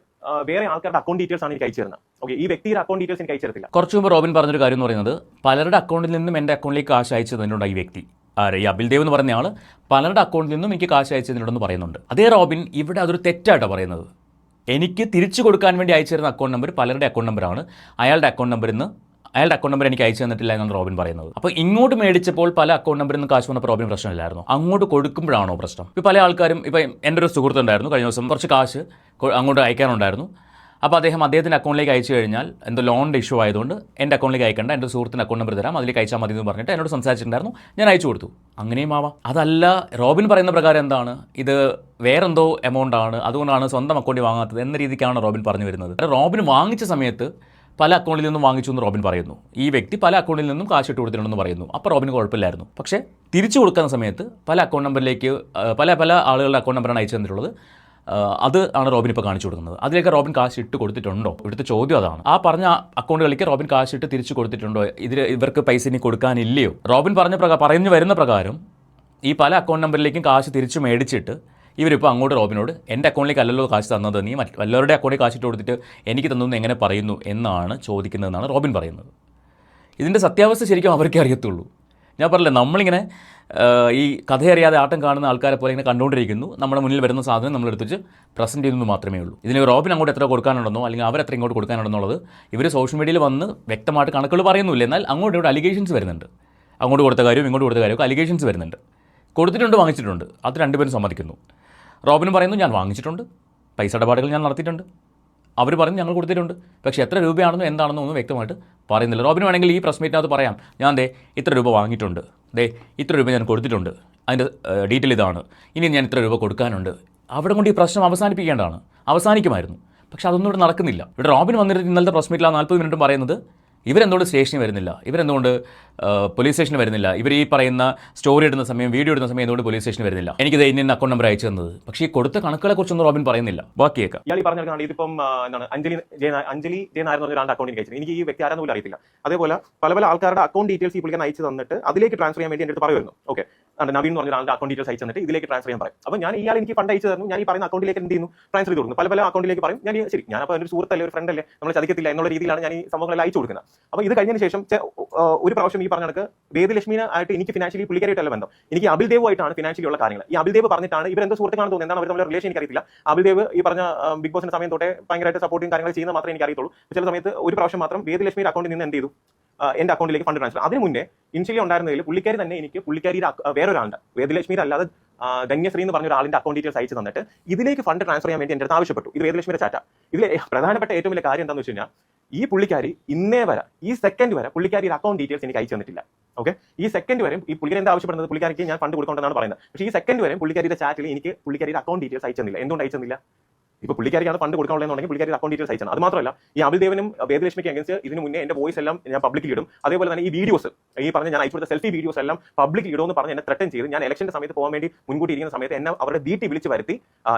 വേറെ ആൾക്കാരുടെ അക്കൗണ്ട് ഡീറ്റെയിൽസ് ആണ് എനിക്ക് അയച്ചു തരുന്നത്. ഓക്കെ, ഈ വ്യക്തിയുടെ അക്കൗണ്ട് ഡീറ്റെയിൽസ് എനിക്ക് അയച്ചു തരത്തില്ല. കുറച്ച് മുമ്പ് റോബിൻ പറഞ്ഞൊരു കാര്യം എന്ന് പറയുന്നത്, പലരുടെ അക്കൗണ്ടിൽ നിന്നും എൻ്റെ അക്കൗണ്ടിലേക്ക് കാശ് അയച്ചു തന്നിട്ടുണ്ട് ഈ വ്യക്തി. ഈ അബിൽ ദേവ് എന്ന് പറഞ്ഞ ആൾ പലരുടെ അക്കൗണ്ടിൽ നിന്നും എനിക്ക് കാശ് അയച്ചു തന്നിട്ടുണ്ടെന്ന് പറയുന്നുണ്ട്. അതേ റോബിൻ ഇവിടെ അതൊരു തെറ്റായിട്ടാണ് പറയുന്നത്. എനിക്ക് തിരിച്ചു കൊടുക്കാൻ വേണ്ടി അയച്ചു തരുന്ന അക്കൗണ്ട് നമ്പർ പലരുടെ അക്കൗണ്ട് നമ്പറാണ്. അയാളുടെ അക്കൗണ്ട് നമ്പർ എനിക്ക് അയച്ചു തന്നിട്ടില്ല എന്നാണ് റോബിൻ പറയുന്നത്. അപ്പോൾ ഇങ്ങോട്ട് മേടിച്ചപ്പോൾ പല അക്കൗണ്ട് നമ്പറിൽ നിന്ന് കാശ് വന്നപ്പോൾ റോബിൻ പ്രശ്നമില്ലായിരുന്നു, അങ്ങോട്ട് കൊടുക്കുമ്പോഴാണോ പ്രശ്നം? ഇപ്പോൾ പല ആൾക്കാരും, ഇപ്പോൾ എൻ്റെ ഒരു സുഹൃത്തുണ്ടായിരുന്നു, കഴിഞ്ഞ ദിവസം കുറച്ച് കാശ് അങ്ങോട്ട് അയക്കാനുണ്ടായിരുന്നു. അപ്പോൾ അദ്ദേഹത്തിൻ്റെ അക്കൗണ്ടിലേക്ക് അയച്ചു കഴിഞ്ഞാൽ എന്തോ ലോണിൻ്റെ ഇഷ്യൂ ആയതുകൊണ്ട് എൻ്റെ അക്കൗണ്ടിലേക്ക് അയക്കേണ്ട, എൻ്റെ സുഹൃത്തിൻ്റെ അക്കൗണ്ട് നമ്പർ തരാം, അതിലേക്ക് അയച്ചാൽ മതി എന്ന് പറഞ്ഞിട്ട് എന്നോട് സംസാരിച്ചിട്ടുണ്ടായിരുന്നു. ഞാൻ അയച്ചു കൊടുത്തു. അങ്ങനെയും ആവാം. അതല്ല, റോബിൻ പറയുന്ന പ്രകാരം എന്താണ്, ഇത് വേറെന്തോ എമൗണ്ട് ആണ്, അതുകൊണ്ടാണ് സ്വന്തം അക്കൗണ്ടിൽ വാങ്ങാത്തത് എന്ന രീതിക്കാണ് റോബിൻ പറഞ്ഞു വരുന്നത്. റോബിൻ വാങ്ങിച്ച സമയത്ത് പല അക്കൗണ്ടിൽ നിന്നും വാങ്ങിച്ചു എന്ന് റോബിൻ പറയുന്നു. ഈ വ്യക്തി പല അക്കൗണ്ടിൽ നിന്നും കാശ് ഇട്ട് കൊടുത്തിട്ടുണ്ടെന്ന് പറയുന്നു. അപ്പോൾ റോബിന് കുഴപ്പമില്ലായിരുന്നു. പക്ഷേ തിരിച്ചു കൊടുക്കുന്ന സമയത്ത് പല അക്കൗണ്ട് നമ്പറിലേക്ക് പല ആളുകളുടെ അക്കൗണ്ട് നമ്പറാണ് അയച്ചു തന്നിട്ടുള്ളത്. അത് ആണ് റോബിൻ ഇപ്പോൾ കാണിച്ചു കൊടുക്കുന്നത്. അതിലേക്ക് റോബിൻ കാശ് ഇട്ട് കൊടുത്തിട്ടുണ്ടോ? ഇവിടുത്തെ ചോദ്യം അതാണ്. ആ പറഞ്ഞ അക്കൗണ്ടുകളിലേക്ക് റോബിൻ കാശ് ഇട്ട് തിരിച്ചു കൊടുത്തിട്ടുണ്ടോ? ഇവർക്ക് പൈസ ഇനി കൊടുക്കാനില്ലയോ? റോബിൻ പറഞ്ഞു വരുന്ന പ്രകാരം ഈ പല അക്കൗണ്ട് നമ്പറിലേക്കും കാശ് തിരിച്ചു മേടിച്ചിട്ട് ഇവരിപ്പോൾ അങ്ങോട്ട് റോബിനോട് എൻ്റെ അക്കൗണ്ടിലേക്ക് അല്ലല്ലോ കാശ് തന്നത്, നീ വല്ലവരുടെ അക്കൗണ്ടിൽ കാശിട്ട് കൊടുത്തിട്ട് എനിക്ക് തന്നു എങ്ങനെ പറയുന്നു എന്നാണ് ചോദിക്കുന്നതെന്നാണ് റോബിൻ പറയുന്നത്. ഇതിൻ്റെ സത്യാവസ്ഥ ശരിക്കും അവർക്കേ അറിയത്തുള്ളൂ. ഞാൻ പറഞ്ഞില്ല, നമ്മളിങ്ങനെ ഈ കഥയറിയാതെ ആട്ടം കാണുന്ന ആൾക്കാരെ പോലെ ഇങ്ങനെ കണ്ടുകൊണ്ടിരിക്കുന്നു. നമ്മുടെ മുന്നിൽ വരുന്ന സാധനം നമ്മളെടുത്ത് വെച്ച് പ്രസൻറ്റ് ചെയ്യുന്നത് മാത്രമേ ഉള്ളൂ. ഇതിന് റോബിൻ അങ്ങോട്ട് എത്ര കൊടുക്കാനുണ്ടെന്നോ അല്ലെങ്കിൽ അവരെത്ര ഇങ്ങോട്ട് കൊടുക്കാനുണ്ടെന്നുള്ളത് ഇവർ സോഷ്യൽ മീഡിയയിൽ വന്ന് വ്യക്തമായിട്ട് കണക്കുകൾ പറയുന്നില്ല. എന്നാൽ അങ്ങോട്ട് ഇവിടെ അലിഗേഷൻസ് വരുന്നുണ്ട്. അങ്ങോട്ട് കൊടുത്ത കാര്യവും ഇങ്ങോട്ട് കൊടുത്ത കാര്യമൊക്കെ അലിഗേഷൻസ് വരുന്നുണ്ട്. കൊടുത്തിട്ടുണ്ട്, വാങ്ങിച്ചിട്ടുണ്ട്, അത് രണ്ടുപേരും സമ്മതിക്കുന്നു. റോബിനും പറയുന്നു ഞാൻ വാങ്ങിച്ചിട്ടുണ്ട്, പൈസ ഇടപാടുകൾ ഞാൻ നടത്തിയിട്ടുണ്ട്. അവർ പറയുന്നു ഞങ്ങൾ കൊടുത്തിട്ടുണ്ട്. പക്ഷേ എത്ര രൂപയാണെന്നോ എന്താണെന്നോ ഒന്നും വ്യക്തമായിട്ട് പറയുന്നില്ല. റോബിന് വേണമെങ്കിൽ ഈ പ്രസ് മീറ്റിനകത്ത് പറയാം, ഞാൻ ഇത്ര രൂപ വാങ്ങിയിട്ടുണ്ട്, ഇത്ര രൂപ ഞാൻ കൊടുത്തിട്ടുണ്ട്, അതിൻ്റെ ഡീറ്റെയിൽ ഇതാണ്, ഇനി ഞാൻ ഇത്ര രൂപ കൊടുക്കാനുണ്ട്. അവിടെ കൊണ്ട് ഈ പ്രശ്നം അവസാനിപ്പിക്കേണ്ടതാണ്, അവസാനിക്കുമായിരുന്നു. പക്ഷേ അതൊന്നും ഇവിടെ നടക്കുന്നില്ല. ഇവിടെ റോബിൻ വന്നിട്ട് ഇന്നലത്തെ പ്രസ് മീറ്റിൽ 40 മിനിറ്റും പറയുന്നത് ഇവരെന്തുകൊണ്ട് സ്റ്റേഷനിൽ വരുന്നില്ല, ഇവരെന്തുകൊണ്ട് പോലീസ് സ്റ്റേഷനിൽ വരുന്നില്ല, ഇവർ ഈ പറയുന്ന സ്റ്റോറി ഇടുന്ന സമയം, വീഡിയോ ഇടുന്ന സമയം എന്തുകൊണ്ട് പോലീസ് സ്റ്റേഷനിൽ വരുന്നില്ല, എനിക്കിത് ഇന്ന അക്കൗണ്ട് നമ്പർ അയച്ചു തന്നത്. പക്ഷേ ഈ കൊടുത്ത കണക്കുകളെ കുറിച്ചൊന്നും റോബിൻ പറയുന്നില്ല. ബാക്കിയേക്കാം. ഇയാൾ ഈ പറഞ്ഞാൽ ഇതിപ്പം എന്താണ് അഞ്ജലി ജയൻ ആയിരുന്നു ഒരാളുടെ അക്കൗണ്ടിൽ അയച്ചത്. എനിക്ക് ഈ വ്യക്തി ആരാന്ന് പോലും അറിയത്തില്ല. അതേപോലെ പല ആൾക്കാരുടെ അക്കൗണ്ട് ഡീറ്റെയിൽസ് ഈ പുള്ളിക്കാൻ അയച്ചു തന്നിട്ട് അതിലേക്ക് ട്രാൻസ്ഫർ ചെയ്യാൻ വേണ്ടി എൻ്റെ അടുത്ത് പറയുമായിരുന്നു. ഓക്കെ, നവീൻ എന്ന് പറഞ്ഞ ഒരാളുടെ അക്കൗണ്ട് ഡീറ്റെയിൽസ് അയച്ചു തന്നിട്ട് ഇതിലേക്ക് ട്രാൻസ്ഫർ ചെയ്യാൻ പറയും. അപ്പോൾ ഞാൻ ഇയാൾ എനിക്ക് ഫണ്ട് അയച്ചു തരുന്നു, ഞാൻ ഈ പറയുന്ന അക്കൗണ്ടിലേക്ക് എന്ത് ചെയ്യുന്നു, ട്രാൻസ്ഫർ ചെയ്ത് കൊടുക്കുന്നു. പല അക്കൗണ്ടിലേക്ക് പറയും. ഞാൻ ശരി, ഞാനപ്പോൾ ഒരു സുഹൃത്തല്ലേ, ഒരു ഫ്രണ്ട് അല്ലേ, നമ്മൾ ചതിക്കത്തില്ല എന്നുള്ള രീതിയിലാണ് ഞാൻ ഈ സംഭവങ്ങളെല്ലാം അയച്ചു കൊടുക്കുന്നത്. അപ്പോൾ ഇത് കഴിഞ്ഞതിന് ശേഷം ഒരു പ്രാവശ്യം ഈ പറഞ്ഞ കണക്ക് വേദലക്ഷ്മിനെ ആയിട്ട് എനിക്ക് ഫിനാൻഷ്യലി പുള്ളിക്കാരായിട്ടല്ല ബന്ധം, എനിക്ക് അബിൽ ദേവുമായിട്ടാണ് ഫിനാൻഷ്യലി ഉള്ള കാര്യങ്ങൾ. ഈ അബിൽ ദേവ് പറഞ്ഞിട്ടാണ് ഇവരെന്തോ സുഹൃത്തുക്കളാണ് തോന്നുന്നത്, എന്താണ് അവർ തമ്മിലുള്ള റിലേഷൻ എനിക്കറിയില്ല. അബിൽ ദേവ് ഈ പറഞ്ഞ ബിഗ് ബോസിന്റെ സമയം തൊട്ടേ ഭയങ്കരമായിട്ട് സപ്പോർട്ടിങ് കാര്യങ്ങൾ ചെയ്യുന്ന മാത്രമേ എനിക്ക് അറിയത്തുള്ളൂ. ചില സമയത്ത് ഒരു പ്രാവശ്യം മാത്രം വേദലക്ഷ്മിയുടെ അക്കൗണ്ടിൽ നിന്ന് എന്ത് ചെയ്തു, എൻ്റെ അക്കൗണ്ടിലേക്ക് ഫണ്ട് ട്രാൻസ്ഫർ. അതിന് മുന്നേ ഇനിഷ്യലി ഉണ്ടായിരുന്നതിൽ പുള്ളിക്കാരി തന്നെ എനിക്ക് പുള്ളിക്കാരിയുടെ വേറൊരാളുണ്ട്, വേദലക്ഷ്മിയുടെ അല്ലാതെ ധന്യശ്രീ എന്ന് പറഞ്ഞ ഒരാളിന്റെ അക്കൗണ്ട് ഡീറ്റെയിൽസ് അയച്ചു തന്നിട്ട് ഇതിലേക്ക് ഫണ്ട് ട്രാൻസ്ഫർ ചെയ്യാൻ വേണ്ടി എൻ്റെ അടുത്ത് ആവശ്യപ്പെട്ടു. ഇത് വേദലക്ഷ്മിയുടെ ചാറ്റ. ഇതിൽ പ്രധാനപ്പെട്ട ഏറ്റവും വലിയ കാര്യം എന്താണെന്ന് വെച്ച് കഴിഞ്ഞാൽ, ഈ പുള്ളിക്കാരി ഇന്നേ വരെ ഈ സെക്കൻഡ് വരെ പുള്ളിക്കാരിയുടെ അക്കൗണ്ട് ഡീറ്റെയിൽസ് എനിക്ക് അയച്ചു തന്നിട്ടില്ല. ഓക്കെ, ഈ സെക്കൻഡ് വരെ ഈ പുള്ളിക്കാരി എന്താ ആവശ്യപ്പെടുന്നത്, പുള്ളിക്കാരിക്ക് ഞാൻ ഫണ്ട് കൊടുക്കണമെന്നാണ് പറയുന്നത്. പക്ഷേ ഈ സെക്കൻഡ് വരെ പുള്ളിക്കാരിയുടെ ചാറ്റിൽ എനിക്ക് പുള്ളിക്കാരിയുടെ അക്കൗണ്ട് ഡീറ്റെയിൽസ് അയച്ചു തന്നില്ല. എന്തുകൊണ്ട് അയച്ചു തന്നില്ല? ഇപ്പോൾ പുള്ളിക്കാരിക്കാണ് ഫണ്ട് കൊടുക്കാനുള്ളതെന്നുണ്ടെങ്കിൽ പുള്ളിക്കാരി അക്കൗണ്ട് ഡീറ്റെയിൽസ് അയച്ചാണ്. അത് മാത്രമല്ല, ഈ അബിൽ ദേവനും വേദലക്ഷ്മിക്ക് അഗൻസ്റ്റ് ഇതിന് മുന്നേ എൻ്റെ വോയിസ് എല്ലാം ഞാൻ പബ്ലിക്കിൽ ഇടും. അതേപോലെ തന്നെ ഈ വീഡിയോസ്, ഈ പറഞ്ഞ ഞാൻ അയച്ചു കൊടുത്ത സെൽഫി വീഡിയോസ് എല്ലാം പബ്ലിക്കിൽ ഇടുമെന്ന് പറഞ്ഞ് എന്നെ ത്രെട്ടൻ ചെയ്ത് ഞാൻ ഇലക്ഷന്റെ സമയത്ത് പോകാൻ വേണ്ടി മുൻകൂട്ടി ഇരിക്കുന്ന സമയത്ത് എന്നെ അവരുടെ വീട്ടിൽ വിളിച്ച് വരുത്തി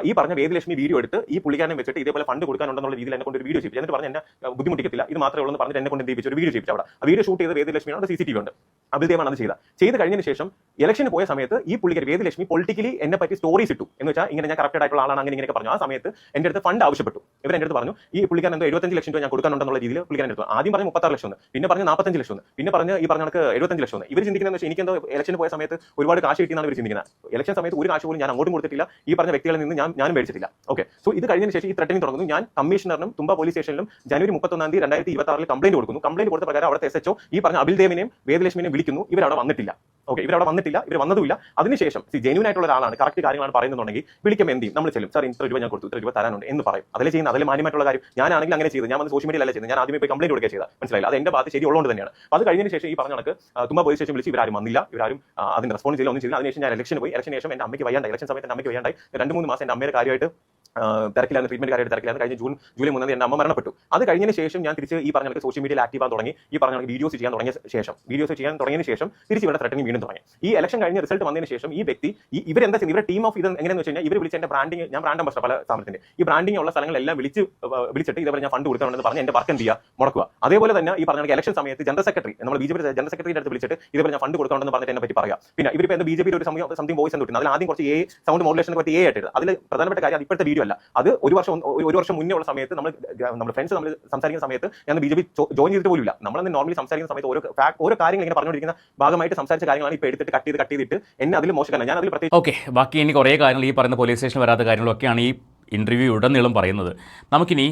ഈ പറഞ്ഞ വേദലക്ഷ്മി വീഡിയോ എടുത്ത് ഈ പുള്ളിക്കാരനെ വെച്ചിട്ട് ഇതേപോലെ ഫണ്ട് കൊടുക്കാനുണ്ടെന്നുള്ള രീതിയിൽ എന്നെ കൊണ്ട് ഒരു വീഡിയോ ചെയ്യിച്ചു. എന്നിട്ട് പറഞ്ഞ് എന്നെ ബുദ്ധിമുട്ടിക്കത്തില്ല, ഇത് മാത്രമേ ഉള്ളൂ എന്ന് പറഞ്ഞിട്ട് എന്നെ കൊണ്ട് എന്ത് ചെയ്യിച്ചു, ഒരു വീഡിയോ ചെയ്യിച്ചു. അവിടെ ആ വീഡിയോ ഷൂട്ട് ചെയ്ത് വേദലക്ഷ്മിയാണ്, CCTV ഉണ്ട്. അബിൽ ദേവാണ് അത് ചെയ്ത് കഴിഞ്ഞതിന് ശേഷം ഇലക്ഷന് പോയ സമയത്ത് ഈ പുള്ളിക്കാരി വേദലക്ഷ്മി പൊളിറ്റിക്കലി എന്നെ പറ്റി സ്റ്റോറീസ് ഇട്ടു. എന്ന് വെച്ചാൽ ഇങ്ങനെ ഞാൻ കറക്റ്റഡ് ആയിട്ടുള്ള ആളാണ് അങ്ങനെ ഇങ്ങനെ പറഞ്ഞു. ആ സമയത്ത് എൻ്റെ അടുത്ത് ഫണ്ട് ആവശ്യപ്പെട്ടു. ഇവർ എൻ്റെ അടുത്ത് പറഞ്ഞു ഈ പുള്ളിക്കാരൻ എന്തോ 75 ലക്ഷം രൂപ ഞാൻ കൊടുക്കാനുണ്ടെന്നുള്ള രീതിയിൽ പുള്ളിക്കാരൻ എടുത്തു. ആദ്യം പറഞ്ഞു 36 ലക്ഷം, പിന്നെ പറഞ്ഞു 45 ലക്ഷം, പിന്നെ പറഞ്ഞ് ഈ പറഞ്ഞ കണക്ക് 75 ലക്ഷം. ഇവർ ചിന്തിക്കുന്നത് വെച്ചാൽ എനിക്കെന്തോ ഇലക്ഷന് പോയ സമയത്ത് ഒരുപാട് കാശ് കിട്ടിയെന്നാണ് ഇവർ ചിന്തിക്കുന്നത്. ഇലക്ഷൻ സമയത്ത് ഒരു കാശ് പോലും ഞാൻ അങ്ങോട്ടും കൊടുത്തിട്ടില്ല, ഈ പറഞ്ഞ വ്യക്തികളിൽ നിന്ന് ഞാനും മേടിച്ചിട്ടില്ല. ഓക്കെ, സോ ഇത് കഴിഞ്ഞതിന് ശേഷം ഈ ത്രെട്ടനിങ് തുടങ്ങുന്നു. ഞാൻ കമ്മീഷണറിനും തുമ്പ പോലീസ് സ്റ്റേഷനിലും ജനുവരി 31 2026 കംപ്ലൈന്റ് കൊടുക്കുന്നു. കംപ്ലൈന്റ് കൊടുത്ത പ്രകാരം അവിടുത്തെ SHO ഈ പറഞ്ഞ അബിൽ ദേവിനെയും വേദലക്ഷ്മിനെയും വിളിക്കുന്നു. ഇവരവിടെ വന്നിട്ടില്ല. ഓക്കെ, ഇവരവിടെ വന്നിട്ടില്ല, ഇവർ വന്നതുമില്ല. അതിനുശേഷം ജെന്യൂൻ ആയിട്ടുള്ള ഒരാളാണ്, കറക്റ്റ് കാര്യങ്ങളാണ് പറയുന്നുണ്ടെങ്കിൽ വിളിക്കുമ്പോൾ എന്ത് ചെയ്യും? നമ്മൾ ചെല്ലും, സാർ ഇത്ര രൂപ ഞാൻ കൊടുത്തു, ഇത്ര രൂപ തരാനുണ്ട് എന്ന് പറയും. അതിൽ ചെയ്യുന്ന അതിൽ മാന്യമായിട്ടുള്ള കാര്യം. ഞാനാണെങ്കിൽ അങ്ങനെ ചെയ്തു, ഞാൻ വന്ന് സോഷ്യൽ മീഡിയയിലല്ല ചെയ്യുന്നത്, ഞാൻ ആദ്യമേ പോയി കംപ്ലൈന്റ് കൊടുക്കുക ചെയ്താൽ മനസ്സിലായില്ല. അത് എന്റെ ഭാഗത്ത് ശരിയുള്ളതുകൊണ്ട് തന്നെയാണ്. അത് കഴിഞ്ഞതിന് ശേഷം ഈ പറഞ്ഞ കണക്ക് തുമ്പ പോലീസ് സ്റ്റേഷൻ വിളിച്ച് ഇവരാരും വന്നില്ല, ഇവരാരും അതിന് റെസ്പോണ്ട് ചെയ്യില്ല, ഒന്നും ചെയ്യില്ല. അതിനുശേഷം ഞാൻ ഇലക്ഷന് പോയി. ഇലക്ഷന് ശേഷം എന്റെ അമ്മയ്ക്ക് വയ്യാണ്ടായി, ഇലക്ഷൻ സമയത്ത് എന്റെ അമ്മയ്ക്ക് വയ്യാണ്ടായി. 2-3 മാസം എന്റെ അമ്മയുടെ കാര്യമായിട്ട് തിരക്കിലായിരുന്നു, ട്രീറ്റ്മെന്റ് കാര്യമായിട്ട് തിരക്കിലായിരുന്നു. കഴിഞ്ഞ ജൂലൈ 3 എന്റെ അമ്മ മരണപ്പെട്ടു. അത് കഴിഞ്ഞതിന് ശേഷം ഞാൻ തിരിച്ച് ഈ പറഞ്ഞ സോഷ്യൽ മീഡിയയിൽ ആക്റ്റീവ് ആകാൻ തുടങ്ങി. ഈ പറഞ്ഞ വീഡിയോസ് ചെയ്യാൻ തുടങ്ങിയ ശേഷം തിരിച്ച് ഇവിടെ ത്രെറ്റനിങ് വീണ്ടും തുടങ്ങി. ഈ ഇലക്ഷൻ കഴിഞ്ഞ റിസൾട്ട് വന്നതിന് ശേഷം ഈ വ്യക്തി ഇവരെന്താ ചെയ്യുന്നത്? ഇവരുടെ ടീം ഓഫ് ഇത് എങ്ങനെയെന്ന് വെച്ച് കഴിഞ്ഞാൽ ഇവർ വിളിച്ച എന്റെ ബ്രാൻഡിങ്, ഞാൻ ബ്രാൻഡ് അംബാസഡർ പല സ്ഥാപനത്തിന്റെ, ഈ ബ്രാൻഡിങ് ഉള്ള സ്ഥലങ്ങളെല്ലാം വിളിച്ചിട്ട് ഇതേപോലെ ഞാൻ ഫണ്ട് കൊടുക്കണമെന്ന് പറഞ്ഞ് എന്റെ വർക്ക് എന്ത് ചെയ്യുക, മുടക്കുക. അതേപോലെ തന്നെ ഈ പറഞ്ഞ ഇലക്ഷൻ സമയത്ത് ജനറൽ സെക്രട്ടറി, നമ്മൾ ബി ജെ പി ജനറൽ സെക്രട്ടറിയുടെ അടുത്ത് വിളിച്ചിട്ട് ഇതേപോലെ ഞാൻ ഫണ്ട് കൊടുക്കണമെന്ന് പറഞ്ഞിട്ട് എന്നെ പറ്റി പറയാം. പിന്നെ ഇവരിപ്പോൾ എന്താ ബി ജെ പി ഒരു സംതിങ് വോയിസ് എന്ന് കിട്ടുന്നത്, അതിൽ ആദ്യം കുറച്ച് സൗണ്ട് മോഡുലേഷനെ പറ്റി ആയിട്ട്. അതിൽ പ്രധാനപ്പെട്ട കാര്യം ഇപ്പോഴത്തെ വീഡിയോ അല്ല, അത് ഒരു വർഷം മുന്നേ ഉള്ള സമയത്ത് നമ്മുടെ ഫ്രണ്ട്സ് നമ്മൾ സംസാരിക്കുന്ന സമയത്ത് ഞാൻ ബി ജെ പി ജോയിൻ ചെയ്തിട്ട് പോലും ഇല്ല. നമ്മളന്ന് നോർമലി സംസാരിക്കുന്ന സമയത്ത് ഓരോ കാര്യങ്ങൾ ഇങ്ങനെ പറഞ്ഞുകൊണ്ടിരിക്കുന്ന ഭാഗമായിട്ട് സംസാരിച്ച കാര്യങ്ങളാണ് ഇപ്പോൾ എടുത്തിട്ട് കട്ട് ചെയ്തിട്ട് എന്നെ അതിൽ മോശമല്ല. ഞാൻ അതിൽ പ്രത്യേകിച്ച് ഓക്കെ, ബാക്കി ഇനി കുറേ കാര്യങ്ങൾ ഈ പറയുന്ന പോലീസ് സ്റ്റേഷനിൽ വരാത്ത കാര്യങ്ങളൊക്കെയാണ് ഈ ഇൻ്റർവ്യൂ ഉടനീളം പറയുന്നത്. നമുക്കിനി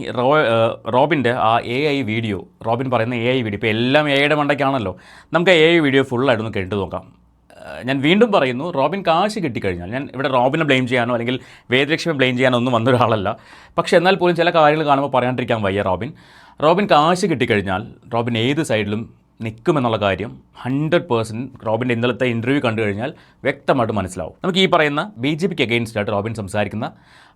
റോബിൻ്റെ ആ AI വീഡിയോ, റോബിൻ പറയുന്ന AI വീഡിയോ, ഇപ്പോൾ എല്ലാം AI മണ്ടയ്ക്കാണല്ലോ, നമുക്ക് AI വീഡിയോ ഫുള്ളായിട്ടൊന്ന് കേട്ട് നോക്കാം. ഞാൻ വീണ്ടും പറയുന്നു, റോബിൻ കാശ് കിട്ടിക്കഴിഞ്ഞാൽ, ഞാൻ ഇവിടെ റോബിനെ ബ്ലെയിം ചെയ്യാനോ അല്ലെങ്കിൽ വേദലക്ഷ്മി ബ്ലെയിം ചെയ്യാനോ ഒന്നും വന്നൊരാളല്ല. പക്ഷേ എന്നാൽ പോലും ചില കാര്യങ്ങൾ കാണുമ്പോൾ പറയാണ്ടിരിക്കാൻ വയ്യ. റോബിൻ കാശ് കിട്ടിക്കഴിഞ്ഞാൽ റോബിൻ ഏത് സൈഡിലും നിൽക്കുമെന്നുള്ള കാര്യം 100% റോബിൻ്റെ ഇന്നലത്തെ ഇൻ്റർവ്യൂ കണ്ടു കഴിഞ്ഞാൽ വ്യക്തമായിട്ട് മനസ്സിലാവും. നമുക്ക് ഈ പറയുന്ന BJPക്ക് അഗെയിൻസ്റ്റ് ആയിട്ട് റോബിൻ സംസാരിക്കുന്ന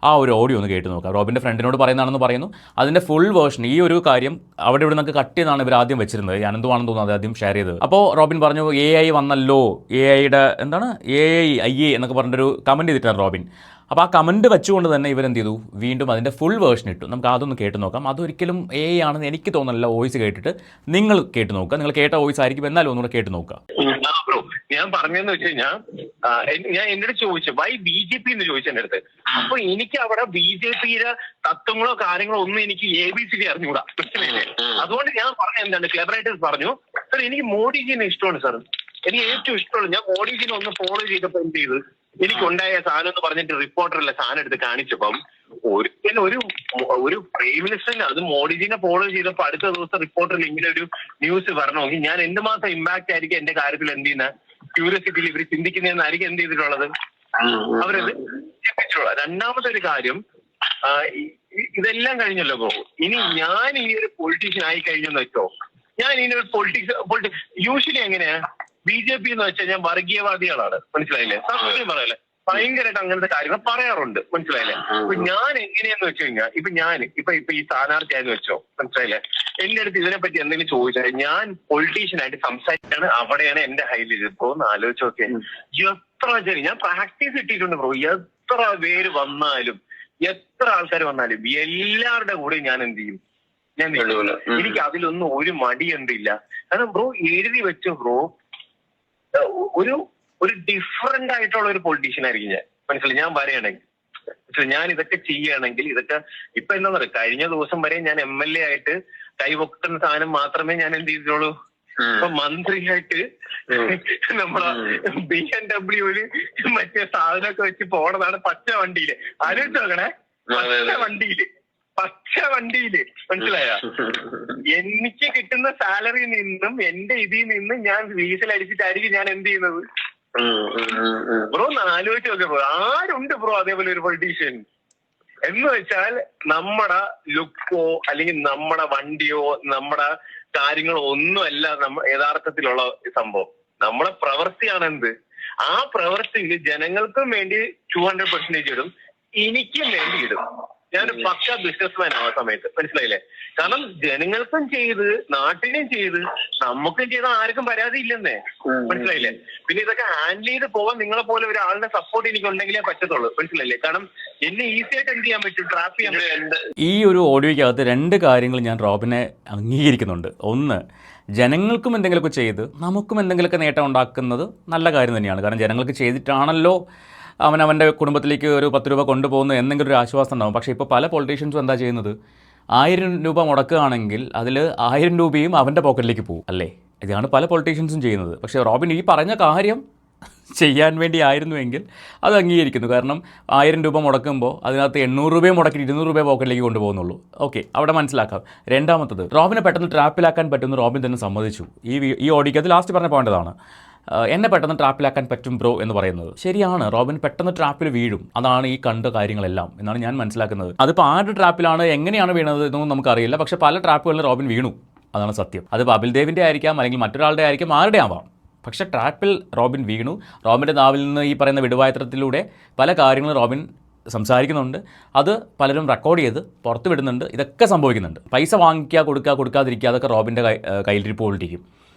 ആ ഒരു ഓഡിയോ ഒന്ന് കേട്ട് നോക്കാം. റോബിൻ്റെ ഫ്രണ്ടിനോട് പറയുന്നതാണെന്ന് പറയുന്നു. അതിൻ്റെ ഫുൾ വേർഷൻ, ഈ ഒരു കാര്യം അവിടെ ഇവിടെ നമുക്ക് കട്ട് ചെയ്താണ് ഇവർ ആദ്യം വെച്ചിരുന്നത്. അനന്തുവാണെന്ന് തോന്നുന്നത് ആദ്യം ഷെയർ ചെയ്തത്. അപ്പോൾ റോബിൻ പറഞ്ഞു AI വന്നല്ലോ, AIയുടെ എന്താണ് AI എന്നൊക്കെ പറഞ്ഞൊരു കമൻറ്റ് ചെയ്തിട്ടാണ് റോബിൻ. അപ്പോൾ ആ കമൻറ്റ് വെച്ചുകൊണ്ട് തന്നെ ഇവരെന്ത് ചെയ്തു, വീണ്ടും അതിൻ്റെ ഫുൾ വേർഷൻ ഇട്ടു. നമുക്ക് അതൊന്ന് കേട്ട് നോക്കാം. അതൊരിക്കലും AI ആണെന്ന് എനിക്ക് തോന്നുന്നില്ല. വോയിസ് കേട്ടിട്ട് നിങ്ങൾ കേട്ട് നോക്കുക. നിങ്ങൾ കേട്ട വോയിസ് ആയിരിക്കും, എന്നാലും ഒന്നുകൂടെ കേട്ട് നോക്കുക. ബ്രോ, ഞാൻ പറഞ്ഞതെന്ന് വെച്ച് കഴിഞ്ഞാൽ, ഞാൻ എന്നോട് ചോദിച്ചു വൈ BJP എന്ന് ചോദിച്ചു എന്റെ അടുത്ത്. അപ്പൊ എനിക്ക് അവിടെ BJPയുടെ തത്വങ്ങളോ കാര്യങ്ങളോ ഒന്നും എനിക്ക് ABCD അറിഞ്ഞുകൂടാ, മനസ്സിലായില്ലേ? അതുകൊണ്ട് ഞാൻ പറഞ്ഞ എന്താണ്, ക്ലെബറായിട്ട് പറഞ്ഞു, സാർ എനിക്ക് മോഡിജിനെ ഇഷ്ടമാണ് സാർ, എനിക്ക് ഏറ്റവും ഇഷ്ടമുള്ള, ഞാൻ മോഡിജിനെ ഒന്ന് ഫോളോ ചെയ്തപ്പോ എന്ത് ചെയ്ത്, എനിക്കുണ്ടായ സാധനം എന്ന് പറഞ്ഞിട്ട് റിപ്പോർട്ടറല്ല സാധനം എടുത്ത് കാണിച്ചപ്പം ഒരു പ്രൈം മിനിസ്റ്ററിന്, അത് മോഡിജിനെ ഫോളോ ചെയ്തപ്പോ അടുത്ത ദിവസം റിപ്പോർട്ടറിൽ ഇങ്ങനെ ഒരു ന്യൂസ് വരണമെങ്കിൽ ഞാൻ എന്തുമാത്രം ഇമ്പാക്ട് ആയിരിക്കും എന്റെ കാര്യത്തിൽ എന്ത് ചെയ്യുന്ന ക്യൂരിയോസിറ്റിയിൽ ഇവർ ചിന്തിക്കുന്നതെന്നായിരിക്കും എന്ത് ചെയ്തിട്ടുള്ളത്, അവരത് ചിന്തിച്ചിട്ടുള്ളത്. രണ്ടാമത്തെ ഒരു കാര്യം, ഇതെല്ലാം കഴിഞ്ഞല്ലോ ബ്രോ, ഇനി ഞാൻ ഈ ഒരു പൊളിറ്റീഷ്യൻ ആയി കഴിഞ്ഞെന്ന് വെച്ചോ, ഞാൻ ഇനി ഒരു പൊളിറ്റിക്സ് യൂഷ്വലി എങ്ങനെയാ, BJP എന്ന് വെച്ചാൽ ഞാൻ വർഗീയവാദികളാണ്, മനസ്സിലായില്ലേ? സത്യം പറയല്ലേ, ഭയങ്കരമായിട്ട് അങ്ങനത്തെ കാര്യങ്ങൾ പറയാറുണ്ട്, മനസ്സിലായില്ലേ? അപ്പൊ ഞാൻ എങ്ങനെയാന്ന് വെച്ച് കഴിഞ്ഞാൽ, ഇപ്പൊ ഈ സ്ഥാനാർത്ഥിയായെന്ന് വെച്ചോ, മനസ്സിലായില്ലേ, എന്റെ അടുത്ത് ഇതിനെപ്പറ്റി എന്തെങ്കിലും ചോദിച്ചാൽ ഞാൻ പൊളിറ്റീഷ്യനായിട്ട് സംസാരിക്കാണ്, അവിടെയാണ് എന്റെ ഹൈലൈറ്റ്. ഇപ്പൊ ഒന്ന് ആലോചിച്ച് നോക്കിയാൽ എത്ര ശരി, ഞാൻ പ്രാക്ടീസ് ഇട്ടിട്ടുണ്ട് ബ്രോ, എത്ര പേര് വന്നാലും എത്ര ആൾക്കാർ വന്നാലും എല്ലാവരുടെ കൂടെ ഞാൻ എന്ത് ചെയ്യും, ഞാൻ എനിക്ക് അതിലൊന്നും ഒരു മടി എന്തില്ല. കാരണം ബ്രോ എഴുതി വെച്ച ബ്രോ ഒരു ഡിഫറെന്റ് ആയിട്ടുള്ള ഒരു പൊളിറ്റീഷ്യൻ ആയിരിക്കും ഞാൻ, മനസ്സിലായി? ഞാൻ പറയുകയാണെങ്കിൽ, ഞാൻ ഇതൊക്കെ ചെയ്യുകയാണെങ്കിൽ, ഇതൊക്കെ ഇപ്പൊ എന്താ പറയുക, കഴിഞ്ഞ ദിവസം വരെ ഞാൻ MLA ആയിട്ട് കൈവക്കുന്ന സാധനം മാത്രമേ ഞാൻ എന്ത് ചെയ്തിട്ടുള്ളൂ. ഇപ്പൊ മന്ത്രിയായിട്ട് നമ്മളെ BMW മറ്റേ സാധനമൊക്കെ വെച്ച് പോണതാണ്, പച്ച വണ്ടിയില്. ആലോചിച്ച് നോക്കണേ, പച്ച വണ്ടിയില്, മനസ്സിലായ? എനിക്ക് കിട്ടുന്ന സാലറിയിൽ നിന്നും എന്റെ ഇതിൽ നിന്നും ഞാൻ ഡീസൽ അടിച്ചിട്ടായിരിക്കും ഞാൻ എന്ത് ചെയ്യുന്നത്. ബ്രോ ഒന്ന് ആലോചിച്ച് നോക്കിയ ബ്രോ, ആരുണ്ട് ബ്രോ അതേപോലെ ഒരു പൊളിറ്റീഷ്യൻ? എന്ന് വെച്ചാൽ നമ്മുടെ ലുക്കോ അല്ലെങ്കിൽ നമ്മുടെ വണ്ടിയോ നമ്മുടെ കാര്യങ്ങളോ ഒന്നുമല്ല യഥാർത്ഥത്തിലുള്ള സംഭവം. നമ്മുടെ പ്രവൃത്തിയാണ് എന്ത്. ആ പ്രവൃത്തിയിൽ ജനങ്ങൾക്കും വേണ്ടി 200% ഇടും, എനിക്കും വേണ്ടി ഇടും. ഞാനൊരു പക്ക ബിസിനസ്മാൻ ആ സമയത്ത്, മനസ്സിലായില്ലേ? കാരണം ജനങ്ങൾക്കും ചെയ്ത് നാട്ടിനും ചെയ്ത് നമുക്കും ചെയ്ത ആർക്കും പരാതി ഇല്ലെന്നേ, മനസ്സിലായില്ലേ? പിന്നെ ഇതൊക്കെ ഹാൻഡിൽ ചെയ്ത് പോകാൻ നിങ്ങളെ പോലെ ഒരാളുടെ സപ്പോർട്ട് എനിക്ക് ഉണ്ടെങ്കിലേ പറ്റത്തുള്ളൂ, മനസ്സിലായില്ലേ? കാരണം എന്നെ ഈസി ആയിട്ട് എന്ത് ചെയ്യാൻ പറ്റും, ട്രാപ്പ് ചെയ്യാൻ പറ്റും. ഈ ഒരു ഓഡിയോയ്ക്കകത്ത് 2 കാര്യങ്ങൾ ഞാൻ റോബിനെ അംഗീകരിക്കുന്നുണ്ട്. ഒന്ന്, ജനങ്ങൾക്കും എന്തെങ്കിലുമൊക്കെ ചെയ്ത് നമുക്കും എന്തെങ്കിലുമൊക്കെ നേട്ടം ഉണ്ടാക്കുന്നത് നല്ല കാര്യം തന്നെയാണ്. കാരണം ജനങ്ങൾക്ക് ചെയ്തിട്ടാണല്ലോ അവൻ്റെ കുടുംബത്തിലേക്ക് ഒരു 10 രൂപ കൊണ്ടുപോകുന്നത്, എന്തെങ്കിലും ഒരു ആശ്വാസം ഉണ്ടാകും. പക്ഷേ ഇപ്പോൾ പല പൊളിറ്റീഷ്യൻസും എന്താ ചെയ്യുന്നത്, 1000 രൂപ മുടക്കുകയാണെങ്കിൽ അതിൽ 1000 രൂപയും അവൻ്റെ പോക്കറ്റിലേക്ക് പോകും, അല്ലേ? ഇതാണ് പല പൊളിറ്റീഷ്യൻസും ചെയ്യുന്നത്. പക്ഷേ റോബിൻ ഈ പറഞ്ഞ കാര്യം ചെയ്യാൻ വേണ്ടി ആയിരുന്നുവെങ്കിൽ അത് അംഗീകരിക്കുന്നു. കാരണം 1000 രൂപ മുടക്കുമ്പോൾ അതിനകത്ത് 800 രൂപയും മുടക്കി 200 രൂപ പോക്കറ്റിലേക്ക് കൊണ്ടുപോകുന്നുള്ളൂ. ഓക്കെ, അവിടെ മനസ്സിലാക്കാം. രണ്ടാമത്തത്, റോബിനെ പെട്ടെന്ന് ട്രാപ്പിലാക്കാൻ പറ്റുമെന്ന് റോബിൻ തന്നെ സമ്മതിച്ചു. ഈ ഓഡിയോയ്ക്ക് അത് ലാസ്റ്റ് പറഞ്ഞ പോയിൻ്റതാണ്. എന്നെ പെട്ടെന്ന് ട്രാപ്പിലാക്കാൻ പറ്റും ബ്രോ എന്ന് പറയുന്നത്. ശരിയാണ്, റോബിൻ പെട്ടെന്ന് ട്രാപ്പിൽ വീഴും. അതാണ് ഈ കണ്ട കാര്യങ്ങളെല്ലാം എന്നാണ് ഞാൻ മനസ്സിലാക്കുന്നത്. അതിപ്പോൾ ആരുടെ ട്രാപ്പിലാണ്, എങ്ങനെയാണ് വീണത് എന്നൊന്നും നമുക്കറിയില്ല. പക്ഷേ പല ട്രാപ്പുകളിലും റോബിൻ വീണു, അതാണ് സത്യം. അത് കപിൽ ദേവിൻ്റെ ആയിരിക്കാം, അല്ലെങ്കിൽ മറ്റൊരാളുടെ ആയിരിക്കാം, ആരുടെ ആവാം. പക്ഷേ ട്രാപ്പിൽ റോബിൻ വീണു. റോബിൻ്റെ നാവിൽ നിന്ന് ഈ പറയുന്ന വിടുവായത്രത്തിലൂടെ പല കാര്യങ്ങളും റോബിൻ സംസാരിക്കുന്നുണ്ട്. അത് പലരും റെക്കോർഡ് ചെയ്ത് പുറത്ത് വിടുന്നുണ്ട്. ഇതൊക്കെ സംഭവിക്കുന്നുണ്ട്. പൈസ വാങ്ങിക്കുക, കൊടുക്കാതിരിക്കുക, അതൊക്കെ റോബിൻ്റെ കയ്യിലിരിപ്പോളിരിക്കും.